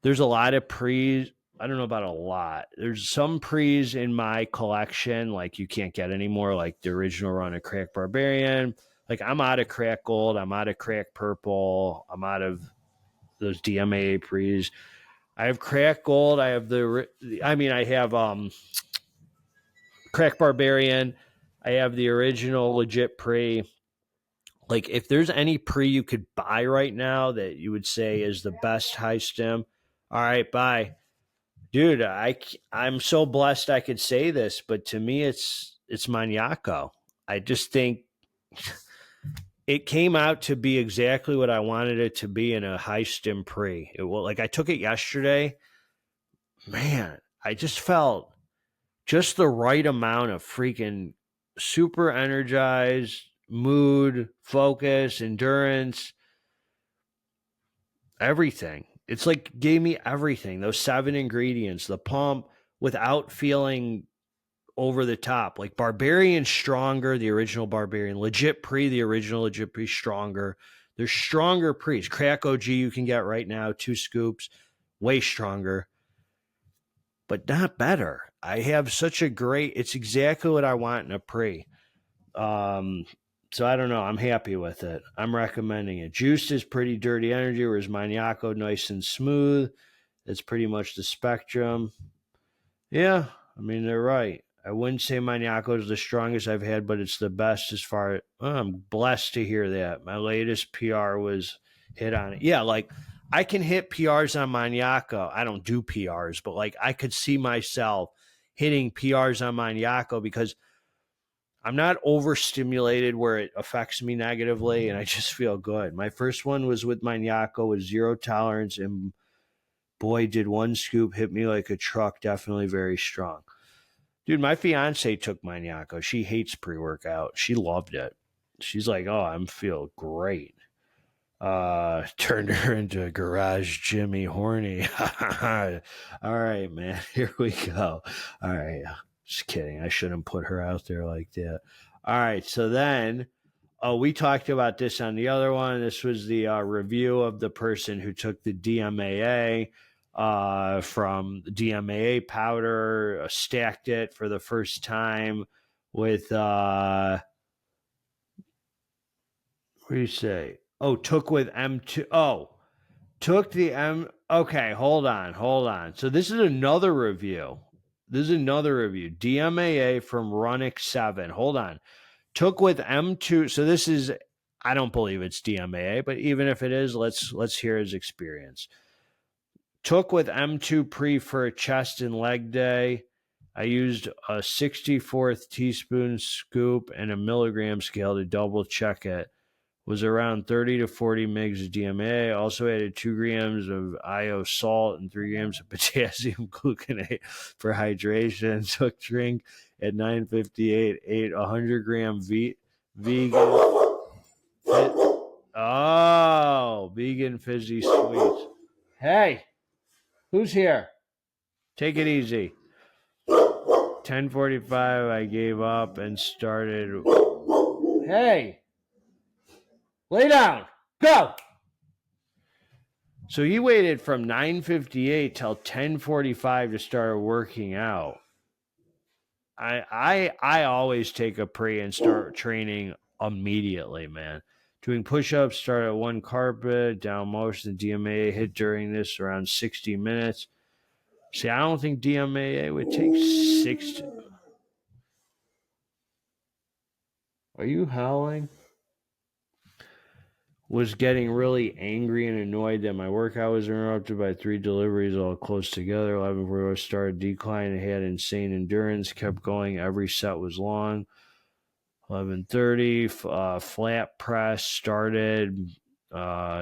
there's a lot of pre's. I don't know about a lot. There's some pre's in my collection, like, you can't get anymore, like the original run of Crack Barbarian. Like, I'm out of Crack Gold. I'm out of Crack Purple. I'm out of those DMAA pre's. I have Crack Gold. I have I have Crack Barbarian. I have the original legit pre. Like, if there's any pre you could buy right now that you would say is the best High-stim, all right, bye. Dude, I'm so blessed I could say this, but to me it's Maniaco. I just think it came out to be exactly what I wanted it to be in a High-stim pre. Like, I took it yesterday. Man, I just felt just the right amount of freaking super energized, mood, focus, endurance, everything. It's like gave me everything. Those 7 ingredients, the pump, without feeling over the top. Like, Barbarian stronger, the original Barbarian. Legit pre, the original legit pre stronger. There's stronger pre's. Crack OG you can get right now, 2 scoops, way stronger, but not better. I have such a great, it's exactly what I want in a pre. So I don't know. I'm happy with it. I'm recommending it. Juiced is pretty dirty energy, whereas Maniaco, nice and smooth. It's pretty much the spectrum. Yeah, I mean, they're right. I wouldn't say Maniaco is the strongest I've had, but it's the best as far as, I'm blessed to hear that. My latest PR was hit on it. Yeah, like, I can hit PRs on Maniaco. I don't do PRs, but, like, I could see myself hitting PRs on Maniaco because I'm not overstimulated where it affects me negatively, and I just feel good. My first one was with Maniaco with 0 tolerance, and boy, did 1 scoop hit me like a truck. Definitely very strong. Dude, my fiance took Maniaco. She hates pre-workout. She loved it. She's like, oh, I feel great. Turned her into a garage Jimmy horny. All right, man. Here we go. All right. Just kidding. I shouldn't put her out there like that. All right. So then, we talked about this on the other one. This was the review of the person who took the DMAA from DMAA powder, stacked it for the first time with, what do you say? Oh, took with M2. Oh, took the M. Okay, hold on. So this is another review. DMAA from Runix 7. Hold on. Took with M2. So this is, I don't believe it's DMAA, but even if it is, let's hear his experience. Took with M2 pre for a chest and leg day. I used a 64th teaspoon scoop and a milligram scale to double check it. Was around 30 to 40 mgs of DMAA. Also added 2 grams of IO salt and 3 grams of potassium gluconate for hydration. Took drink at 9:58. Ate 100 gram vegan. Vegan fizzy sweets. Hey, who's here? Take it easy. 10:45. I gave up and started. Hey. Lay down. Go. So he waited from 9:58 till 10:45 to start working out. I always take a pre and start training immediately, man. Doing push-ups, start at one carpet, down motion, the DMAA hit during this around 60 minutes. See, I don't think DMAA would take 60. Are you howling? Was getting really angry and annoyed that my workout was interrupted by 3 deliveries all close together. 11:40 started decline and had insane endurance. Kept going. Every set was long. 11:30 flat press started.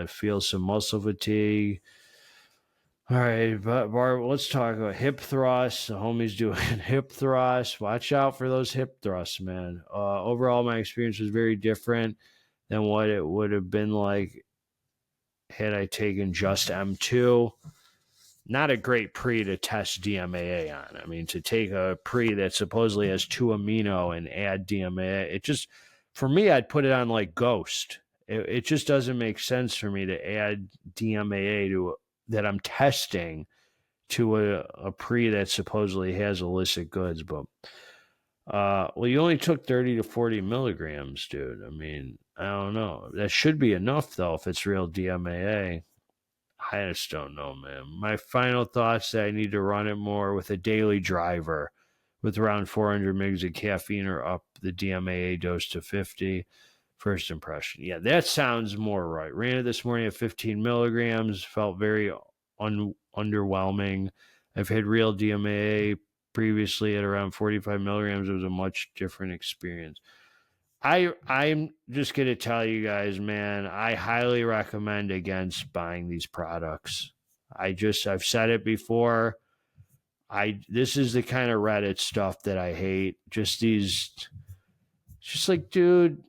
Feel some muscle fatigue. All right, Barb, let's talk about hip thrusts. The homie's doing hip thrusts. Watch out for those hip thrusts, man. Overall, my experience was very different than what it would have been like had I taken just M2. Not a great pre to test DMAA on. I mean, to take a pre that supposedly has 2 amino and add DMAA, it just, for me, I'd put it on like Ghost. It just doesn't make sense for me to add DMAA to that I'm testing to a pre that supposedly has illicit goods. But well, you only took 30 to 40 milligrams, dude. I mean, I don't know. That should be enough though if it's real DMAA. I just don't know, man. My final thoughts that I need to run it more with a daily driver with around 400 mgs of caffeine or up the DMAA dose to 50. First impression. Yeah, that sounds more right. Ran it this morning at 15 milligrams. Felt very underwhelming. I've had real DMAA previously at around 45 milligrams. It was a much different experience. I'm just going to tell you guys, man, I highly recommend against buying these products. I've said it before. This is the kind of Reddit stuff that I hate. Just like, dude,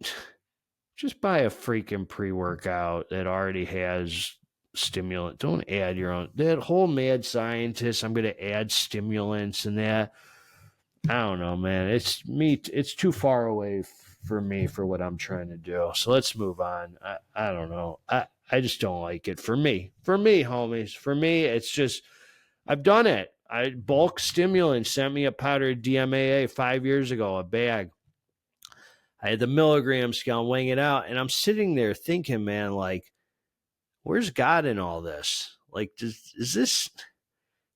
just buy a freaking pre-workout that already has stimulant. Don't add your own. That whole mad scientist, I'm going to add stimulants and that. I don't know, man. It's too far away for me for what I'm trying to do. So let's move on. I don't know. I just don't like it. For me, homies. For me, it's just, I've done it. Bulk Stimulant sent me a powder DMAA 5 years ago, a bag. I had the milligram scale, weighing it out, and I'm sitting there thinking, man, like, where's God in all this? Like, this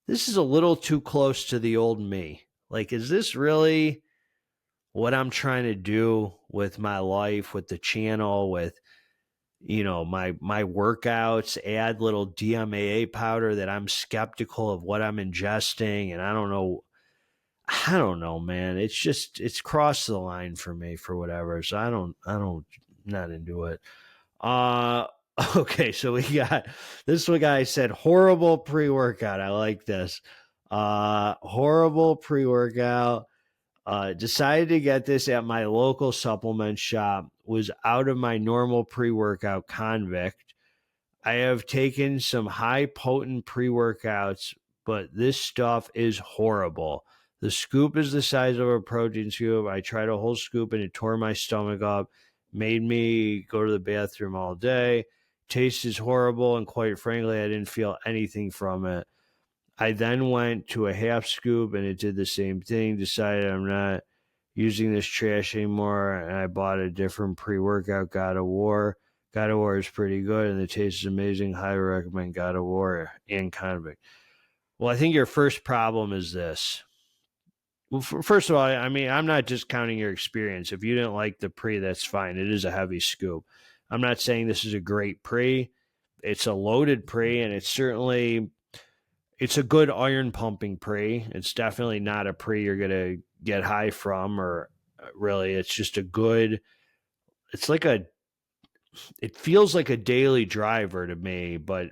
is a little too close to the old me. Like, is this really what I'm trying to do with my life, with the channel, with, my workouts, add little DMAA powder that I'm skeptical of what I'm ingesting. And I don't know, man. It's crossed the line for me for whatever. So not into it. Okay. So we got this one guy said, horrible pre-workout. I like this. Horrible pre-workout. Decided to get this at my local supplement shop. Was out of my normal pre-workout convict. I have taken some high potent pre-workouts, but this stuff is horrible. The scoop is the size of a protein scoop. I tried a whole scoop and it tore my stomach up, made me go to the bathroom all day. Taste is horrible, and quite frankly, I didn't feel anything from it. I then went to a half scoop and it did the same thing. Decided I'm not using this trash anymore, and I bought a different pre-workout, God of War. God of War is pretty good and the taste is amazing. Highly recommend God of War and Convict. Well, I think your first problem is this. Well, first of all, I mean, I'm not discounting your experience. If you didn't like the pre, that's fine. It is a heavy scoop. I'm not saying this is a great pre. It's a loaded pre, and it's a good iron pumping pre. It's definitely not a pre you're going to get high from, or really, it's just it feels like a daily driver to me, but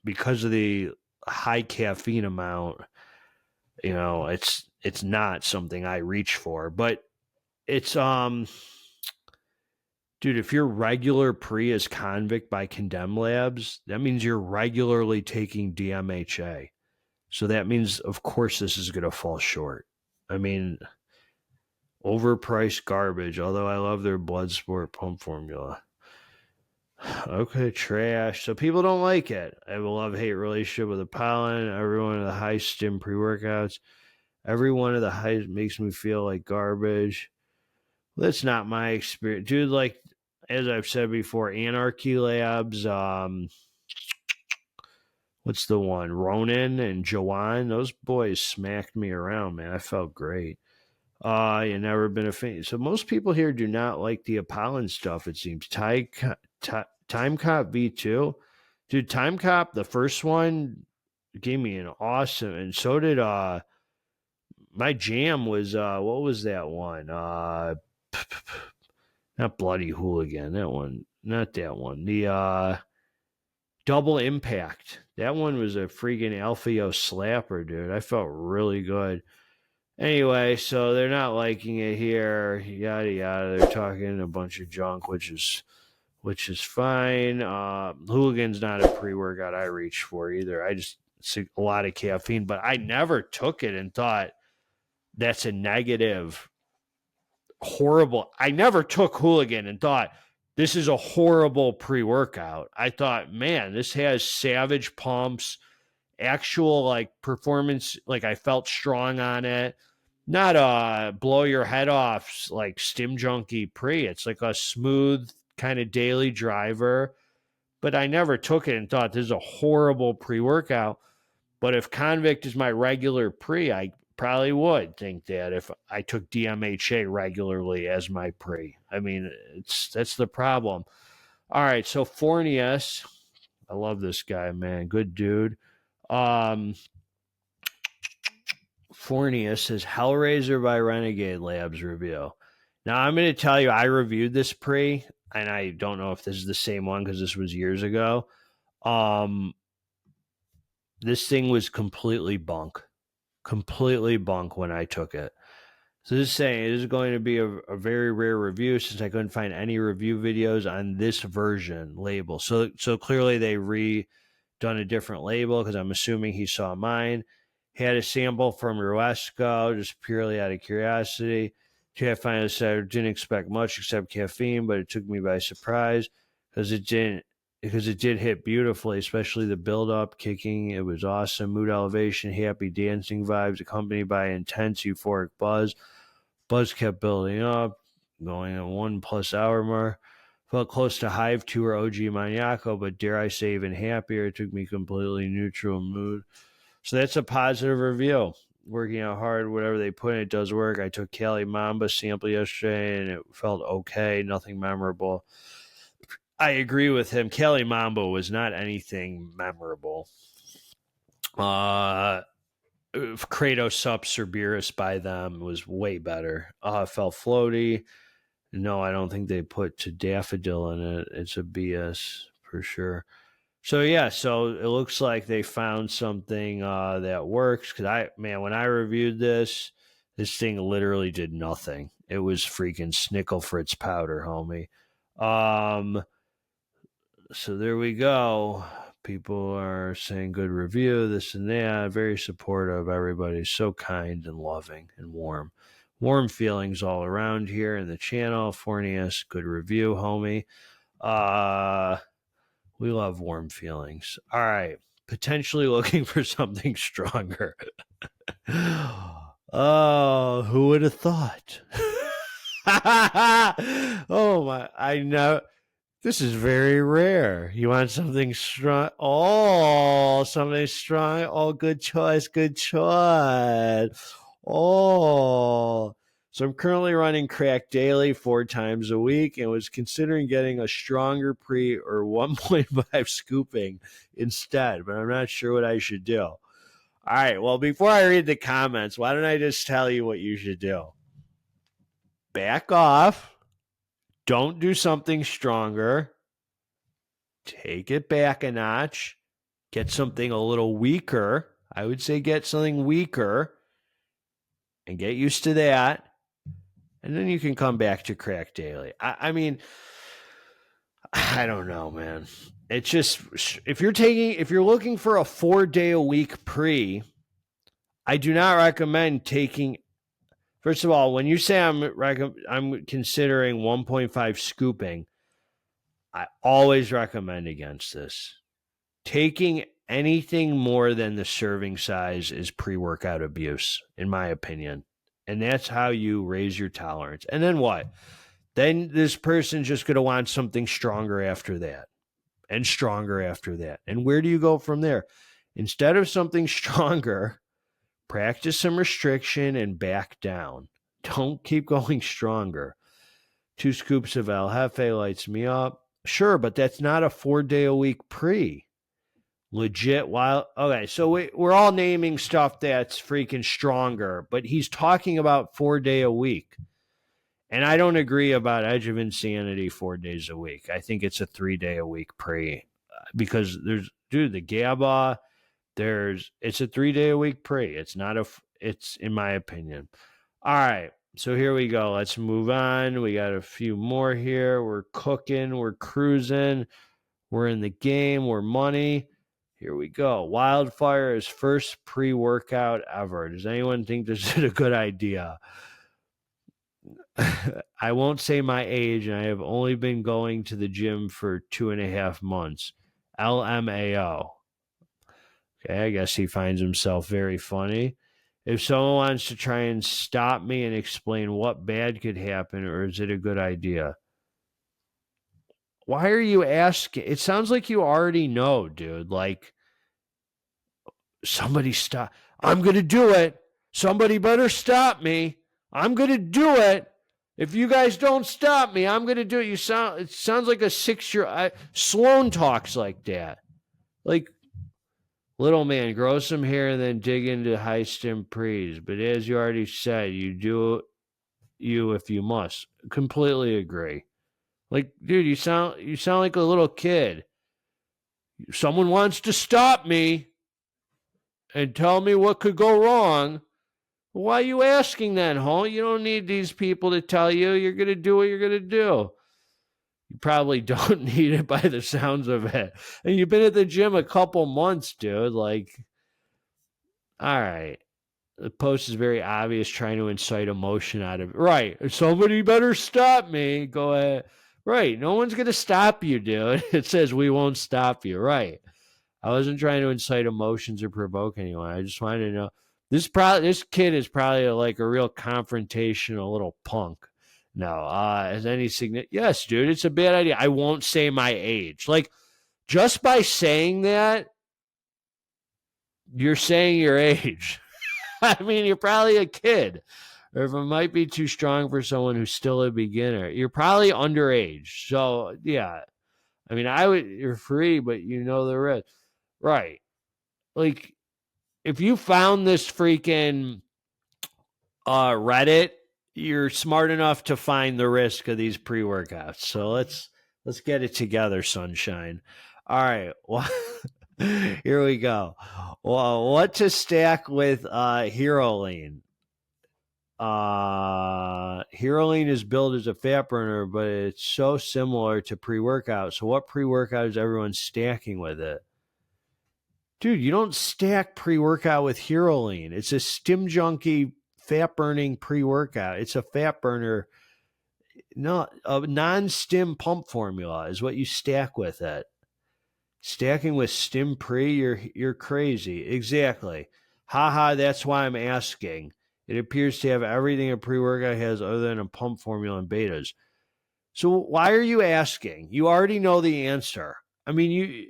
because of the high caffeine amount, it's not something I reach for. But it's dude, if your regular pre is Convict by Condemn Labs, that means you're regularly taking DMHA. So that means, of course, this is going to fall short. I mean, overpriced garbage, although I love their Bloodsport pump formula. Okay, trash. So people don't like it. I have a love-hate relationship with Apollon. Every one of the high-stim pre-workouts. Every one of the highs makes me feel like garbage. That's not my experience. Dude, like, as I've said before, Anarchy Labz, what's the one? Ronan and Joanne. Those boys smacked me around, man. I felt great. You never been a fan. So most people here do not like the Apollon stuff, it seems. Time Cop V2. Dude, Time Cop, the first one, gave me an awesome, and so did my jam was what was that one? Not Bloody Hooligan. That one. Not that one. The Double Impact. That one was a freaking Alfio slapper, dude. I felt really good. Anyway, so they're not liking it here. Yada yada. They're talking a bunch of junk, which is fine. Hooligan's not a pre-workout I reach for either. I just see a lot of caffeine, but I never took it and thought that's a negative, horrible. I never took Hooligan and thought this is a horrible pre-workout. I thought, man, this has savage pumps, actual like performance. Like I felt strong on it. Not a blow your head off like stim junkie pre. It's like a smooth kind of daily driver. But I never took it and thought this is a horrible pre-workout. But if Convict is my regular pre, I probably would think that if I took DMHA regularly as my pre. I mean, that's the problem. All right, so Fornius, I love this guy, man. Good dude. Fornius says Hellraiser by Renegade Labz review. Now, I'm going to tell you, I reviewed this pre, and I don't know if this is the same one because this was years ago. This thing was completely bunk when I took it. So this is saying it is going to be a very rare review since I couldn't find any review videos on this version label. So clearly they redone a different label because I'm assuming he saw mine. He had a sample from Ruesco just purely out of curiosity. I finally said I didn't expect much except caffeine, but it took me by surprise because it did hit beautifully, especially the build-up, kicking. It was awesome. Mood elevation, happy dancing vibes, accompanied by intense euphoric buzz. Buzz kept building up, going at 1+ hour mark. Felt close to Hive 2 or OG Maniaco, but dare I say even happier. It took me completely neutral mood. So that's a positive review. Working out hard, whatever they put in, it does work. I took Cali Mamba sample yesterday, and it felt okay. Nothing memorable. I agree with him. Cali Mambo was not anything memorable. Kratos Supps Cerberus by them was way better. Felt floaty. No, I don't think they put to daffodil in it. It's a BS for sure. So yeah, so it looks like they found something that works. Because when I reviewed this thing literally did nothing. It was freaking Snickle Fritz powder, homie. So there we go. People are saying good review, this and that. Very supportive. Everybody's so kind and loving and warm. Warm feelings all around here in the channel. Fornius, good review, homie. We love warm feelings. All right. Potentially looking for something stronger. Oh, who would have thought? Oh, my. I know. This is very rare. You want something strong? Oh, something strong. Oh, good choice. Good choice. Oh. So I'm currently running crack daily 4 times a week and was considering getting a stronger pre or 1.5 scooping instead, but I'm not sure what I should do. All right. Well, before I read the comments, why don't I just tell you what you should do? Back off. Don't do something stronger. Take it back a notch. Get something a little weaker. I would say get something weaker and get used to that. And then you can come back to crack daily. I mean, I don't know, man. It's just, if you're looking for a 4-day-a-week pre, I do not recommend taking. First of all, when you say I'm considering 1.5 scooping, I always recommend against this. Taking anything more than the serving size is pre-workout abuse, in my opinion. And that's how you raise your tolerance. And then what? then this person's just going to want something stronger after that and stronger after that. And where do you go from there? Instead of something stronger, practice some restriction and back down. Don't keep going stronger. 2 scoops of El Jefe lights me up. Sure, but that's not a 4-day-a-week pre. Legit wild. Okay, so we're all naming stuff that's freaking stronger, but he's talking about 4-day-a-week. And I don't agree about Edge of Insanity 4 days a week. I think it's a 3-day-a-week pre because the GABA, it's a 3-day-a-week pre. It's in my opinion. All right. So here we go. Let's move on. We got a few more here. We're cooking. We're cruising. We're in the game. We're money. Here we go. Wildfire is first pre-workout ever. Does anyone think this is a good idea? I won't say my age, and I have only been going to the gym for 2.5 months. LMAO. Okay, I guess he finds himself very funny. If someone wants to try and stop me and explain what bad could happen, or is it a good idea? Why are you asking? It sounds like you already know, dude. Like, somebody stop. I'm going to do it. Somebody better stop me. I'm going to do it. If you guys don't stop me, I'm going to do it. It sounds like a 6-year-old. Sloan talks like that. Like, little man, grow some hair and then dig into high-stim pre's. But as you already said, you do you if you must. Completely agree. Like, dude, you sound like a little kid. If someone wants to stop me and tell me what could go wrong, why are you asking that, huh? You don't need these people to tell you. You're going to do what you're going to do. You probably don't need it by the sounds of it. And you've been at the gym a couple months, dude. Like, all right. The post is very obvious, trying to incite emotion out of it. Right. Somebody better stop me. Go ahead. Right. No one's going to stop you, dude. It says we won't stop you. Right. I wasn't trying to incite emotions or provoke anyone. I just wanted to know. This kid is probably like a real confrontational little punk. No, has any significance? Yes, dude, it's a bad idea. I won't say my age. Like, just by saying that, you're saying your age. I mean, you're probably a kid. Or if it might be too strong for someone who's still a beginner, you're probably underage. So, yeah. I mean, you're free, but you know the risk. Right. Like, if you found this freaking Reddit, you're smart enough to find the risk of these pre-workouts. So let's get it together, sunshine. All right. Well, here we go. Well, what to stack with Heroline? Heroline is billed as a fat burner, but it's so similar to pre-workout. So what pre-workout is everyone stacking with it? Dude, you don't stack pre-workout with Heroline. It's a stim junkie fat burning pre-workout. It's a fat burner. No, a non-stim pump formula is what you stack with it. Stacking with stim pre, you're crazy. Exactly. Haha, that's why I'm asking. It appears to have everything a pre-workout has other than a pump formula and betas. So why are you asking? You already know the answer. I mean,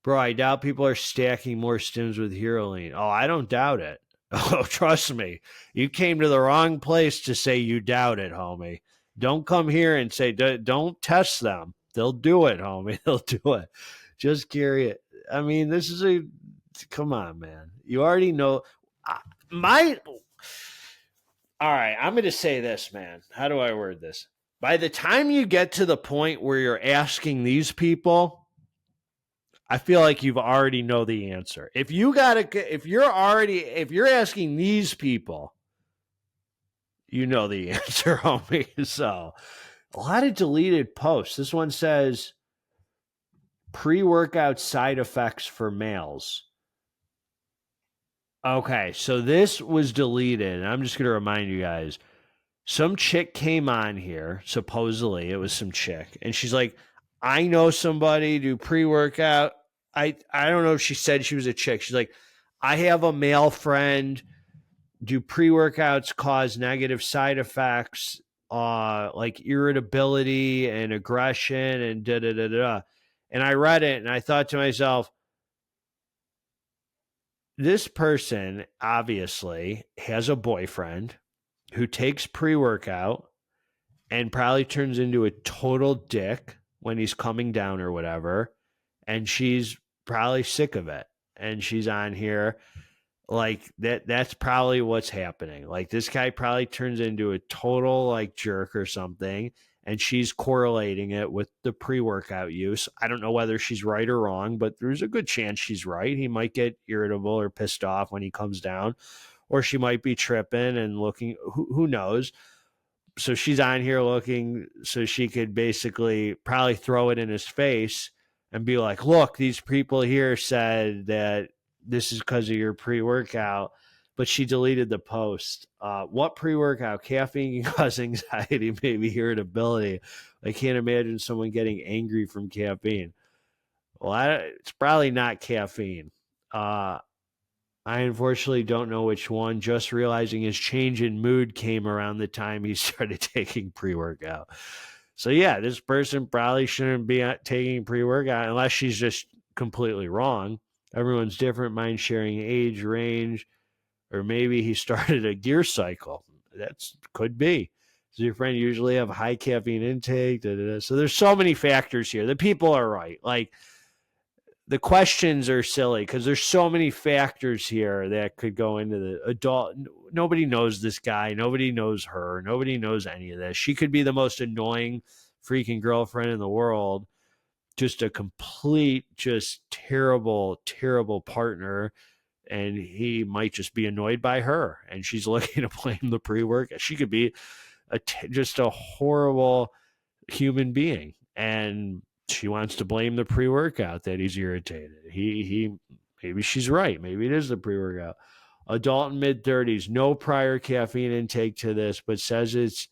bro, I doubt people are stacking more stims with Heroline. Oh, I don't doubt it. Oh, trust me. You came to the wrong place to say you doubt it, homie. Don't come here and say, don't test them. They'll do it, homie. They'll do it. Just curious. I mean, come on, man. You already know. All right, I'm going to say this, man. How do I word this? By the time you get to the point where you're asking these people, I feel like you've already know the answer. If you're asking these people, you know the answer, homie. So, a lot of deleted posts. This one says pre-workout side effects for males. Okay, so this was deleted, and I'm just going to remind you guys. Some chick came on here, supposedly it was some chick, and she's like, I know somebody do pre-workout. I don't know if she said she was a chick. She's like, I have a male friend. Do pre-workouts cause negative side effects? like irritability and aggression and da da da da. And I read it and I thought to myself, this person obviously has a boyfriend who takes pre-workout and probably turns into a total dick when he's coming down or whatever. And she's probably sick of it. And she's on here like that's probably what's happening. Like this guy probably turns into a total like jerk or something. And she's correlating it with the pre-workout use. I don't know whether she's right or wrong, but there's a good chance she's right. He might get irritable or pissed off when he comes down, or she might be tripping and looking, who knows? So she's on here looking so she could basically probably throw it in his face and be like, look, these people here said that this is because of your pre-workout, but she deleted the post. What pre-workout? Caffeine can cause anxiety, maybe irritability. I can't imagine someone getting angry from caffeine. Well, it's probably not caffeine. I unfortunately don't know which one. Just realizing his change in mood came around the time he started taking pre-workout. So yeah, this person probably shouldn't be taking pre-workout unless she's just completely wrong. Everyone's different, mind sharing age range, or maybe he started a gear cycle. That's could be. Does your friend usually have high caffeine intake? Da, da, da. So there's so many factors here. The people are right. Like the questions are silly because there's so many factors here that could go into the adult. Nobody knows this guy. Nobody knows her. Nobody knows any of this. She could be the most annoying freaking girlfriend in the world. Just a complete, just terrible, terrible partner. And he might just be annoyed by her. And she's looking to blame the pre-workout. She could be just a horrible human being. And she wants to blame the pre-workout that he's irritated. He maybe she's right. Maybe it is the pre-workout. Adult in mid-30s, no prior caffeine intake to this, but says it's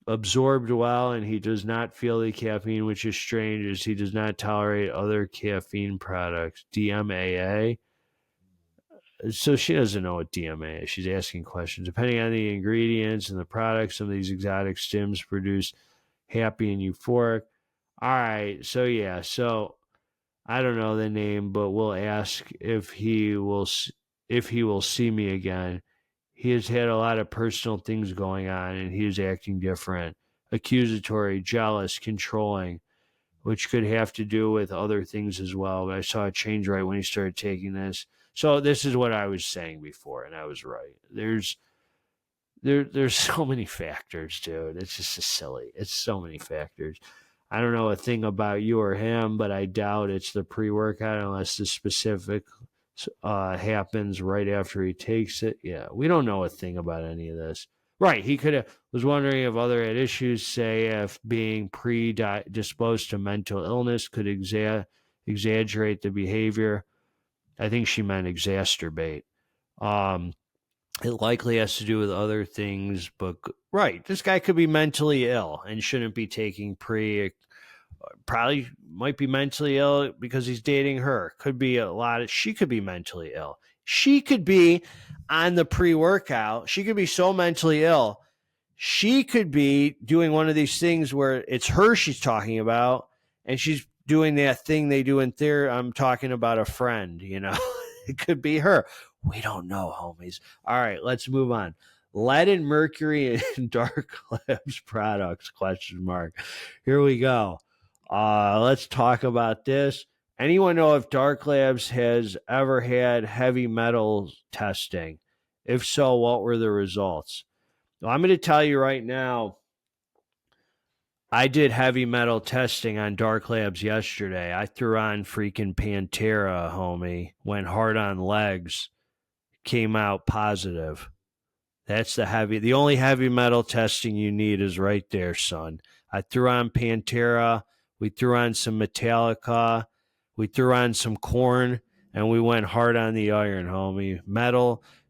absorbed well and he does not feel the caffeine, which is strange as he does not tolerate other caffeine products. DMAA. So she doesn't know what DMAA is. She's asking questions. Depending on the ingredients and the products, some of these exotic stims produce happy and euphoric. All right. So yeah. So I don't know the name, but we'll ask if he will see me again. He has had a lot of personal things going on, and he is acting different, accusatory, jealous, controlling, which could have to do with other things as well. But I saw a change right when he started taking this. So this is what I was saying before, and I was right. There's so many factors, dude. It's just silly. It's so many factors. I don't know a thing about you or him, but I doubt it's the pre-workout unless the specific happens right after he takes it. Yeah, we don't know a thing about any of this. Right, he could have was wondering if other had issues, say if being predisposed to mental illness could exaggerate the behavior. I think she meant exacerbate. It likely has to do with other things, but right, this guy could be mentally ill and shouldn't be taking probably might be mentally ill because he's dating her. Could be she could be mentally ill. She could be on the pre-workout. She could be so mentally ill. She could be doing one of these things where it's her she's talking about, and she's doing that thing they do in theory. I'm talking about a friend, It could be her. We don't know, homies. All right, let's move on. Lead and mercury in Dark Labz products, ? Here we go. Let's talk about this. Anyone know if Dark Labz has ever had heavy metals testing? If so, what were the results? Well, I'm going to tell you right now, I did heavy metal testing on Dark Labz yesterday. I threw on freaking Pantera, homie. Went hard on legs. Came out positive. That's the only heavy metal testing you need is right there, son. I threw on Pantera. We threw on some Metallica. We threw on some Korn, and we went hard on the iron, homie.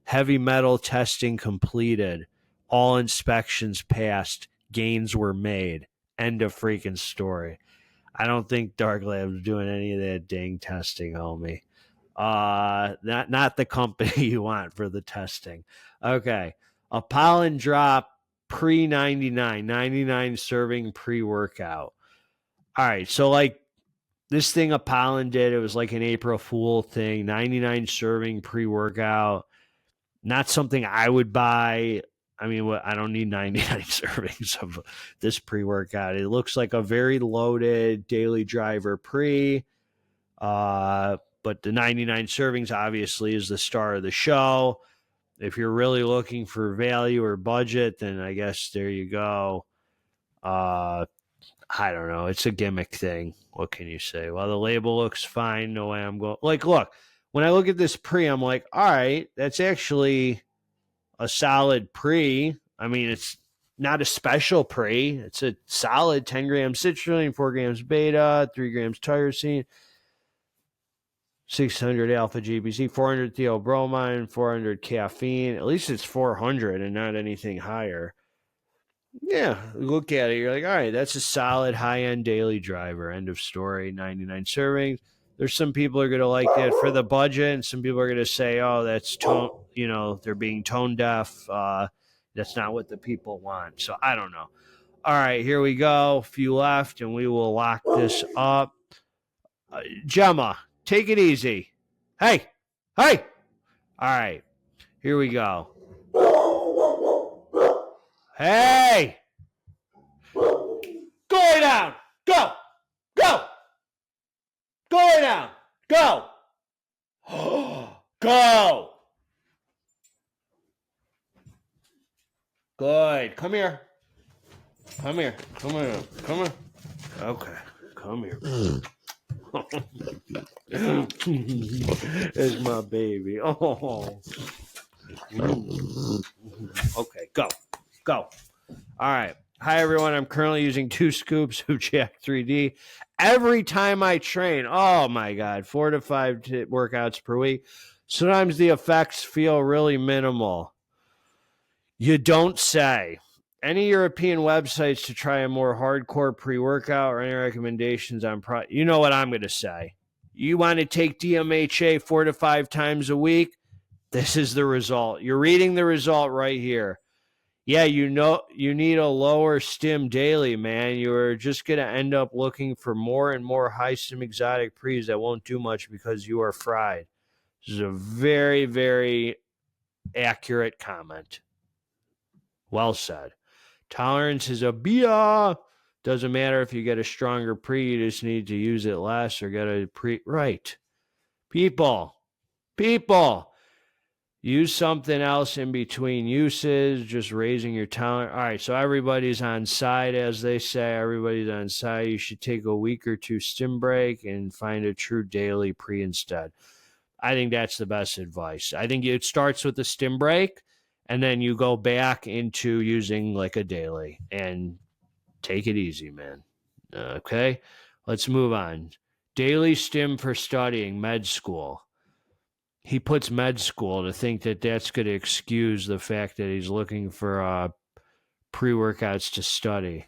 Heavy metal testing completed. All inspections passed. Gains were made. End of freaking story. I don't think Dark Labz is doing any of that dang testing, homie. Not the company you want for the testing. Okay. Apollon drop pre-99, 99 serving pre-workout. All right, so like this thing Apollon did, it was like an April Fool thing, 99 serving pre-workout. Not something I would buy. I mean, I don't need 99 servings of this pre-workout. It looks like a very loaded daily driver pre. But the 99 servings obviously is the star of the show. If you're really looking for value or budget, then I guess there you go. I don't know. It's a gimmick thing. What can you say? Well, the label looks fine. No way I'm going. Like, look, when I look at this pre, I'm like, all right, that's actually a solid pre. I mean, it's not a special pre. It's a solid 10 grams citrulline, 4 grams beta, 3 grams tyrosine, 600 alpha GBC, 400 theobromine, 400 caffeine. At least it's 400 and not anything higher. Yeah, look at it. You're like, all right, that's a solid high-end daily driver. End of story. 99 servings. There's some people are going to like that for the budget, and some people are going to say, oh, that's they're being tone deaf. That's not what the people want. So I don't know. All right, here we go. A few left, and we will lock this up. Gemma, take it easy. Hey. All right, here we go. Hey! Go lay down! Go! Go lay down! Go! Go! Good. Come here. Okay. Come here. It's my baby. Oh. Okay, go. All right. Hi, everyone. I'm currently using 2 scoops of Jack 3D every time I train. Oh, my God. 4 to 5 workouts per week. Sometimes the effects feel really minimal. You don't say. Any European websites to try a more hardcore pre-workout or any recommendations on you know what I'm going to say. You want to take DMHA 4 to 5 times a week? This is the result. You're reading the result right here. Yeah, you know you need a lower stim daily, man. You're just going to end up looking for more and more high-stim exotic pre's that won't do much because you are fried. This is a very, very accurate comment. Well said. Tolerance is a BIA. Doesn't matter if you get a stronger pre, you just need to use it less or get a pre. Right. People. Use something else in between uses, just raising your tolerance. All right, so everybody's on side, as they say. Everybody's on side. You should take a week or 2 stim break and find a true daily pre instead. I think that's the best advice. I think it starts with the stim break, and then you go back into using like a daily. And take it easy, man. Okay, let's move on. Daily stim for studying, med school. He puts med school to think that that's going to excuse the fact that he's looking for pre-workouts to study.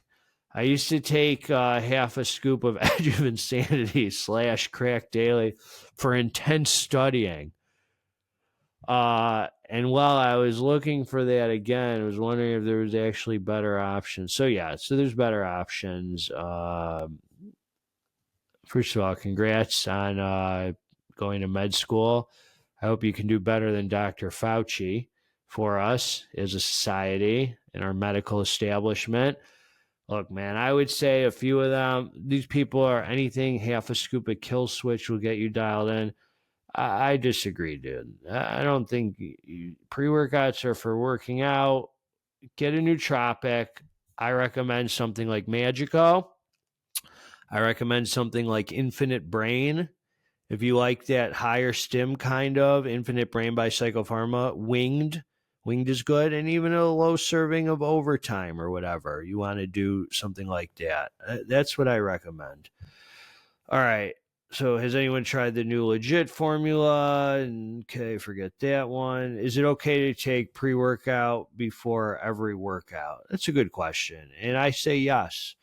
I used to take half a scoop of Edge of Insanity / crack daily for intense studying. And while I was looking for that again, I was wondering if there was actually better options. So there's better options. First of all, congrats on going to med school. I hope you can do better than Dr. Fauci for us as a society and our medical establishment. Look, man, I would say a few of them, these people are anything, half a scoop of kill switch will get you dialed in. I disagree, dude. I don't think pre-workouts are for working out. Get a nootropic. I recommend something like Magico. I recommend something like Infinite Brain. If you like that higher stim kind of, Infinite Brain by Pharma, Winged is good, and even a low serving of Overtime or whatever. You want to do something like that. That's what I recommend. All right. So has anyone tried the new legit formula? Okay, forget that one. Is it okay to take pre-workout before every workout? That's a good question. And I say yes.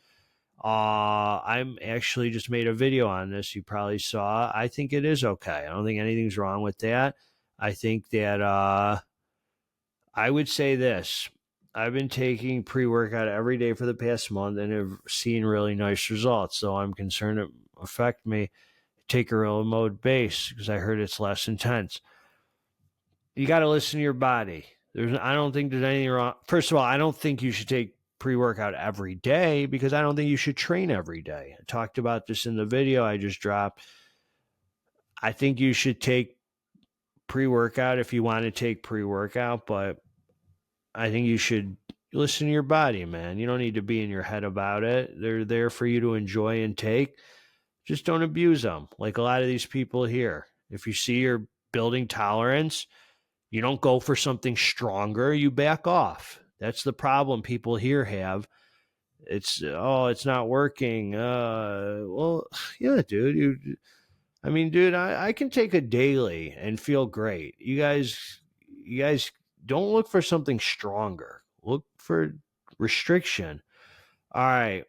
I'm actually just made a video on this. You probably saw. I think it is okay. I don't think anything's wrong with that. I think that I would say this. I've been taking pre-workout every day for the past month and have seen really nice results. So I'm concerned it affect me. Take gorilla mode base because I heard it's less intense. You got to listen to your body. I don't think there's anything wrong. First of all, I don't think you should take pre-workout every day because I don't think you should train every day. I talked about this in the video I just dropped. I think you should take pre-workout if you want to take pre-workout, but I think you should listen to your body, man. You don't need to be in your head about it. They're there for you to enjoy and take. Just don't abuse them. Like a lot of these people here. If you see you're building tolerance, you don't go for something stronger, you back off. That's the problem people here have. It's not working. Well, yeah, dude. Dude, I can take a daily and feel great. You guys don't look for something stronger. Look for restriction. All right.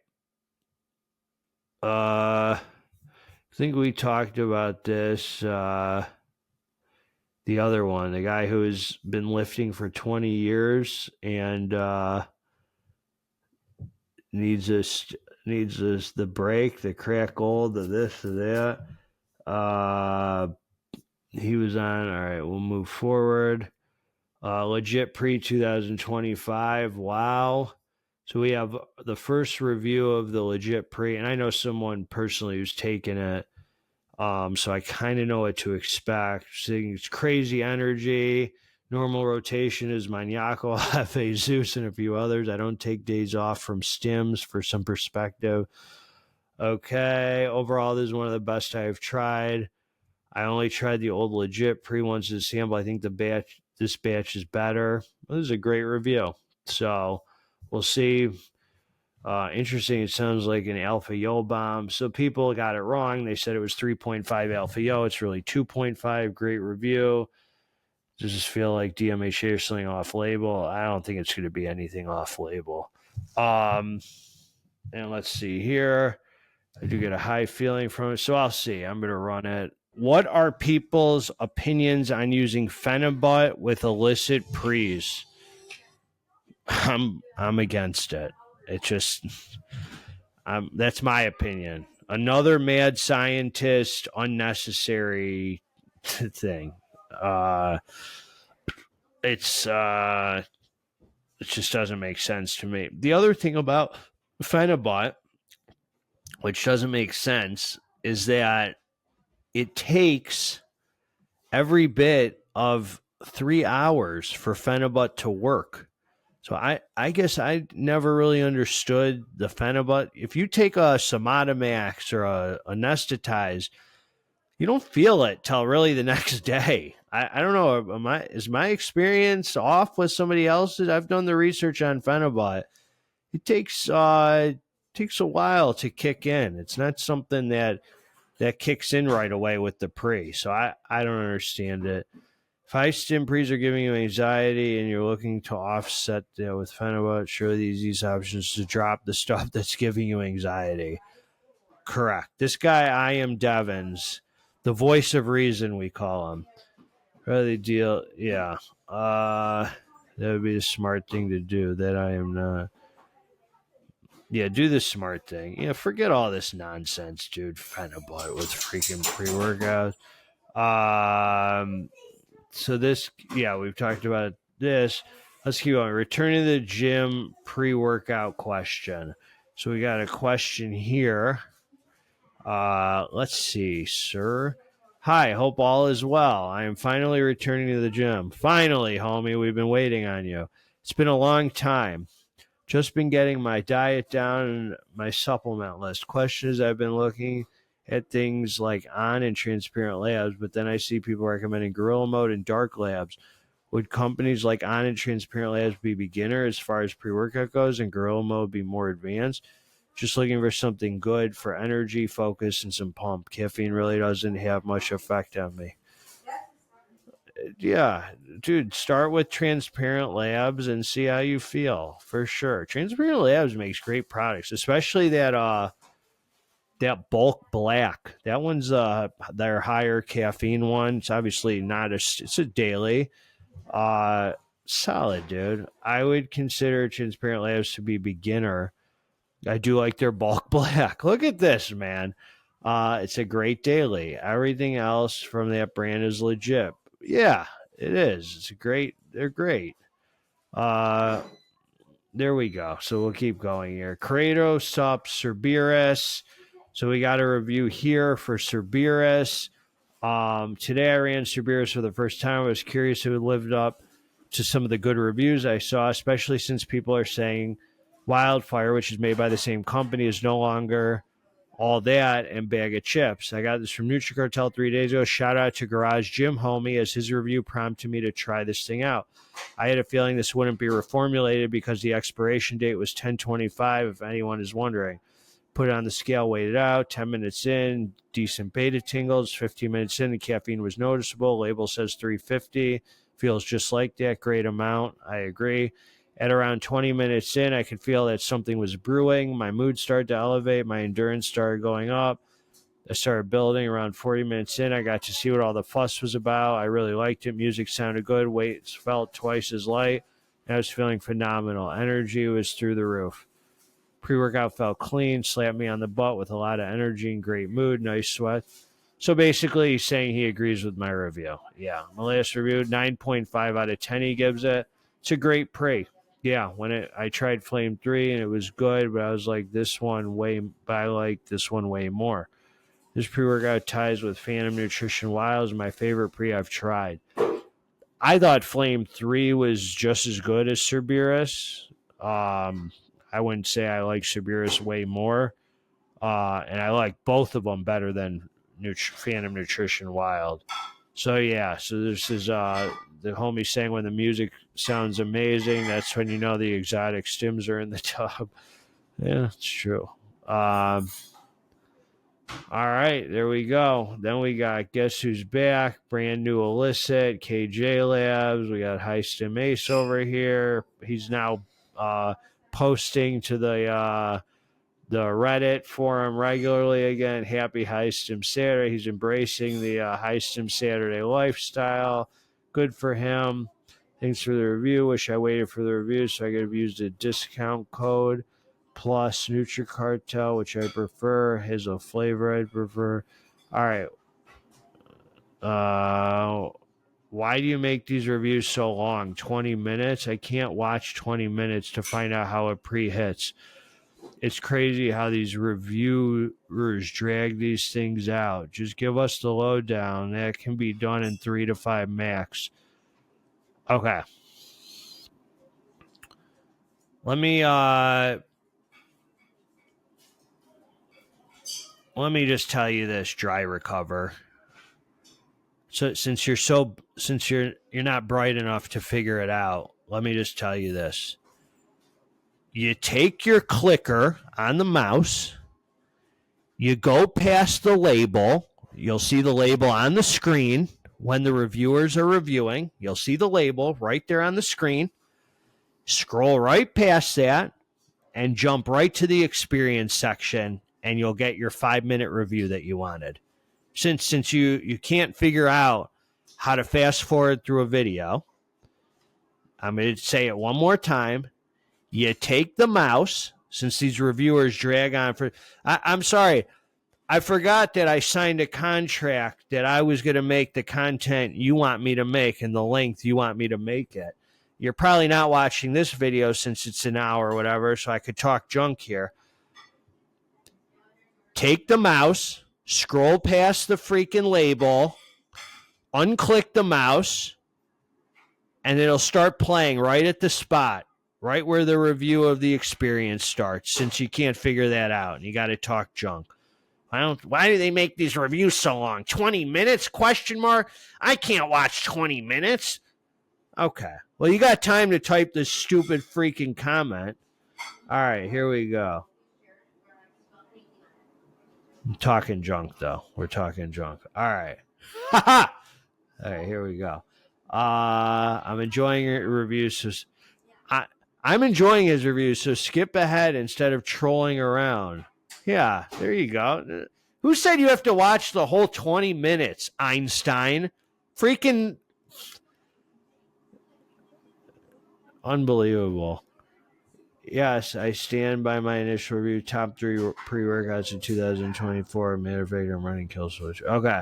I think we talked about this. The other one, the guy who's been lifting for 20 years and needs the break, the crack gold, the this, the that. He was on. All right, we'll move forward. Legit pre 2025. Wow. So we have the first review of the legit pre, and I know someone personally who's taken it. So I kind of know what to expect. Seeing it's crazy energy. Normal rotation is Maniaco, F.A. Zeus, and a few others. I don't take days off from stims for some perspective. Okay. Overall, this is one of the best I've tried. I only tried the old legit pre ones to sample. I think this batch is better. This is a great review. So we'll see. Interesting. It sounds like an alpha yo bomb. So people got it wrong. They said it was 3.5 alpha yo. It's really 2.5. Great review. Does this feel like DMHA or something off label? I don't think it's going to be anything off label. And let's see here. I do get a high feeling from it. So I'll see. I'm going to run it. What are people's opinions on using Phenibut with illicit pre's? I'm against it. It's just, that's my opinion. Another mad scientist, unnecessary thing. It just doesn't make sense to me. The other thing about Phenibut, which doesn't make sense, is that it takes every bit of 3 hours for Phenibut to work. So I guess I never really understood the Phenibut. If you take a Somatomax or a Anestetize, you don't feel it till really the next day. I don't know. Is my experience off with somebody else's? I've done the research on Phenibut. It takes a while to kick in. It's not something that kicks in right away with the pre. So I don't understand it. If High-stim pre's are giving you anxiety and you're looking to offset with Phenibut, sure these options to drop the stuff that's giving you anxiety. Correct. This guy, I am Devins, the voice of reason, we call him. Really deal, yeah. That would be the smart thing to do. That I am not. Yeah, do the smart thing. Yeah, forget all this nonsense, dude. Phenibut with freaking pre-workouts. So this, yeah, we've talked about this. Let's keep on. Returning to the gym pre-workout question. So we got a question here. Let's see, sir. Hi, hope all is well. I am finally returning to the gym. Finally, homie, we've been waiting on you. It's been a long time. Just been getting my diet down and my supplement list. Question is, I've been looking at things like On and Transparent Labz, but then I see people recommending Gorilla Mode and Dark Labz. Would companies like On and Transparent Labz be beginner as far as pre-workout goes and Gorilla Mode be more advanced? Just looking for something good for energy, focus, and some pump. Caffeine really doesn't have much effect on me. Yeah, dude, start with Transparent Labz and see how you feel, for sure. Transparent Labz makes great products, especially that bulk black. That one's their higher caffeine one. It's obviously not it's a daily. solid, dude. I would consider Transparent Labz to be beginner. I do like their bulk black. Look at this, man. It's a great daily. Everything else from that brand is legit. Yeah, it is. It's great. They're great. There we go. So we'll keep going here. Credo, Supps, Cerberus. So we got a review here for Cerberus. Today I ran Cerberus for the first time. I was curious if it lived up to some of the good reviews I saw, especially since people are saying Wildfire, which is made by the same company, is no longer all that and bag of chips. I got this from Nutricartel 3 days ago. Shout out to Garage GYMHOMIE, as his review prompted me to try this thing out. I had a feeling this wouldn't be reformulated because the expiration date was 10/25, if anyone is wondering. Put it on the scale, weighed it out, 10 minutes in, decent beta tingles, 15 minutes in, the caffeine was noticeable. Label says 350, feels just like that, great amount, I agree. At around 20 minutes in, I could feel that something was brewing. My mood started to elevate. My endurance started going up. I started building. Around 40 minutes in, I got to see what all the fuss was about. I really liked it. Music sounded good. Weights felt twice as light. I was feeling phenomenal. Energy was through the roof. Pre-workout felt clean. Slapped me on the butt with a lot of energy and great mood. Nice sweat. So basically, he's saying he agrees with my review. Yeah, my last review, 9.5 out of 10 he gives it. It's a great pre. Yeah, I tried Flame 3 and it was good, but I was like, I like this one way more. This pre-workout ties with Phantom Nutrition Wild is my favorite pre I've tried. I thought Flame 3 was just as good as Cerberus. I wouldn't say I like Cerberus way more. And I like both of them better than Phantom Nutrition Wild. So yeah, so this is the homie saying when the music sounds amazing, that's when you know the exotic stims are in the tub. Yeah, it's true. All right, there we go. Then we got Guess Who's Back, Brand New Illicit, KJ Labz. We got High-stim Ace over here. He's now posting to the Reddit forum regularly again. Happy High-stim Saturday. He's embracing the High-stim Saturday lifestyle. Good for him. Thanks for the review. Wish I waited for the review so I could have used a discount code plus Nutricartel, which I prefer. Hazel flavor I prefer. All right. Why do you make these reviews so long? 20 minutes? I can't watch 20 minutes to find out how it pre-hits. It's crazy how these reviewers drag these things out. Just give us the lowdown. That can be done in 3 to 5 max. Okay. Let me just tell you this, Dry Recover. So since you're not bright enough to figure it out, let me just tell you this. You take your clicker on the mouse, you go past the label. You'll see the label on the screen when the reviewers are reviewing. You'll see the label right there on the screen. Scroll right past that and jump right to the experience section, and you'll get your 5-minute review that you wanted. Since you can't figure out how to fast forward through a video, I'm going to say it one more time. You take the mouse, since these reviewers drag on for... I'm sorry. I forgot that I signed a contract that I was going to make the content you want me to make and the length you want me to make it. You're probably not watching this video since it's an hour or whatever, so I could talk junk here. Take the mouse, scroll past the freaking label, unclick the mouse, and it'll start playing right at the spot, right where the review of the experience starts, since you can't figure that out and you got to talk junk. Why do they make these reviews so long? 20 minutes? Question mark. I can't watch 20 minutes. Okay. Well, you got time to type this stupid freaking comment. All right, here we go. I'm talking junk, though. We're talking junk. All right. All right, here we go. I'm enjoying your reviews. So I'm enjoying his reviews, so skip ahead instead of trolling around. Yeah, there you go. Who said you have to watch the whole 20 minutes, Einstein? Freaking... Unbelievable. Yes, I stand by my initial review. Top 3 pre-workouts in 2024. Matter of fact, I'm running Kill Switch. Okay.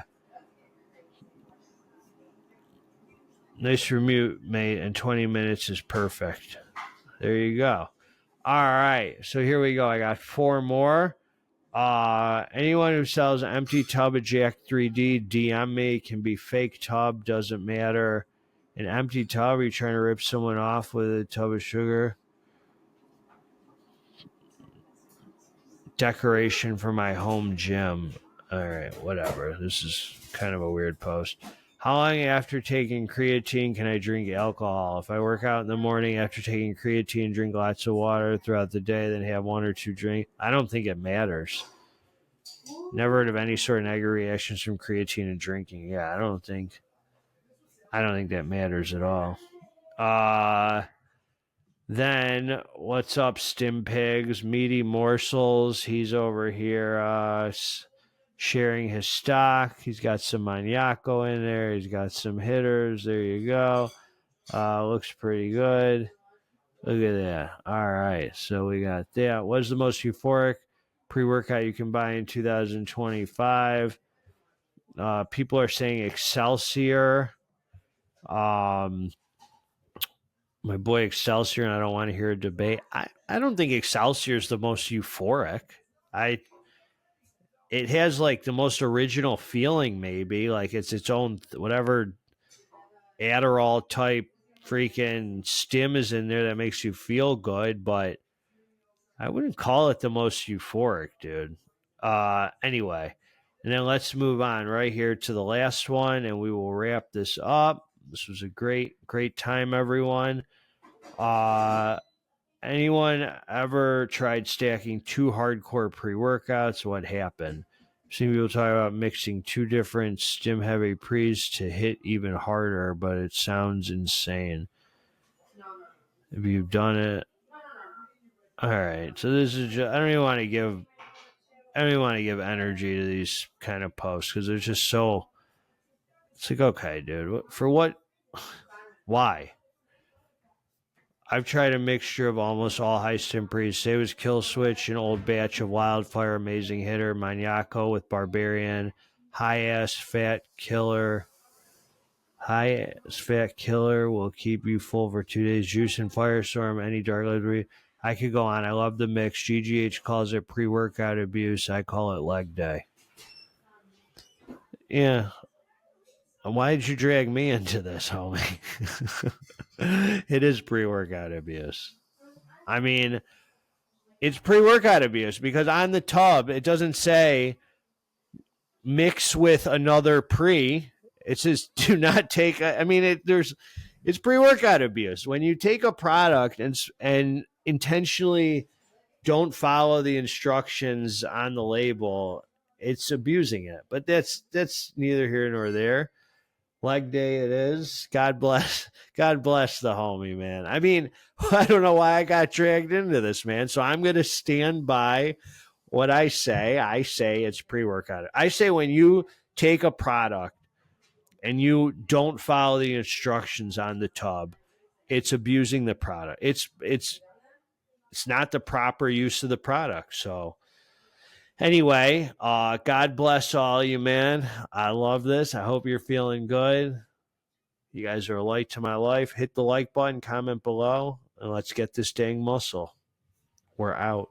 Nice review, mate, and 20 minutes is perfect. There you go. All right. So here we go. I got 4 more. Anyone who sells an empty tub of Jack 3D, DM me. Can be fake tub, doesn't matter. An empty tub, are you trying to rip someone off with a tub of sugar? Decoration for my home gym. All right, whatever. This is kind of a weird post. How long after taking creatine can I drink alcohol? If I work out in the morning after taking creatine, drink lots of water throughout the day, then have 1 or 2 drinks. I don't think it matters. Never heard of any sort of negative reactions from creatine and drinking. Yeah, I don't think that matters at all. Then what's up, Stim Pigs? Meaty Morsels. He's over here sharing his stock. He's got some Maniaco in there. He's got some hitters. There you go. Looks pretty good. Look at that. All right. So we got that. What's the most euphoric pre-workout you can buy in 2025? People are saying Excelsior. My boy Excelsior, and I don't want to hear a debate. I don't think Excelsior is the most euphoric. It has like the most original feeling, maybe. Like it's its own whatever Adderall type freaking stim is in there that makes you feel good, but I wouldn't call it the most euphoric, dude. Anyway, and then let's move on right here to the last one, and we will wrap this up. This was a great time, everyone. Anyone ever tried stacking 2 hardcore pre-workouts? What happened? I've seen people talk about mixing 2 different stim-heavy pre's to hit even harder, but it sounds insane. Have you done it? All right, so this is just, I don't even want to give energy to these kind of posts because they're just so. It's like, okay, dude, for what? Why? I've tried a mixture of almost all high-stim pre's. Say it was Kill Switch, an old batch of Wildfire, Amazing Hitter, Maniaco with Barbarian, High-ass Fat Killer. High-ass Fat Killer will keep you full for 2 days. Juice and Firestorm, any dark liquid. I could go on. I love the mix. GGH calls it pre-workout abuse. I call it leg day. Yeah. Why did you drag me into this, homie? It is pre-workout abuse. I mean, it's pre-workout abuse because on the tub, it doesn't say mix with another pre. It says do not take. It's pre-workout abuse. When you take a product and intentionally don't follow the instructions on the label, it's abusing it. But that's neither here nor there. Leg day it is. God bless the homie, man. I mean, I don't know why I got dragged into this, man. So I'm going to stand by what I say. I say it's pre-workout. I say when you take a product and you don't follow the instructions on the tub, it's abusing the product. It's not the proper use of the product. So anyway, God bless all you, man. I love this. I hope you're feeling good. You guys are a light to my life. Hit the like button, comment below, and let's get this dang muscle. We're out.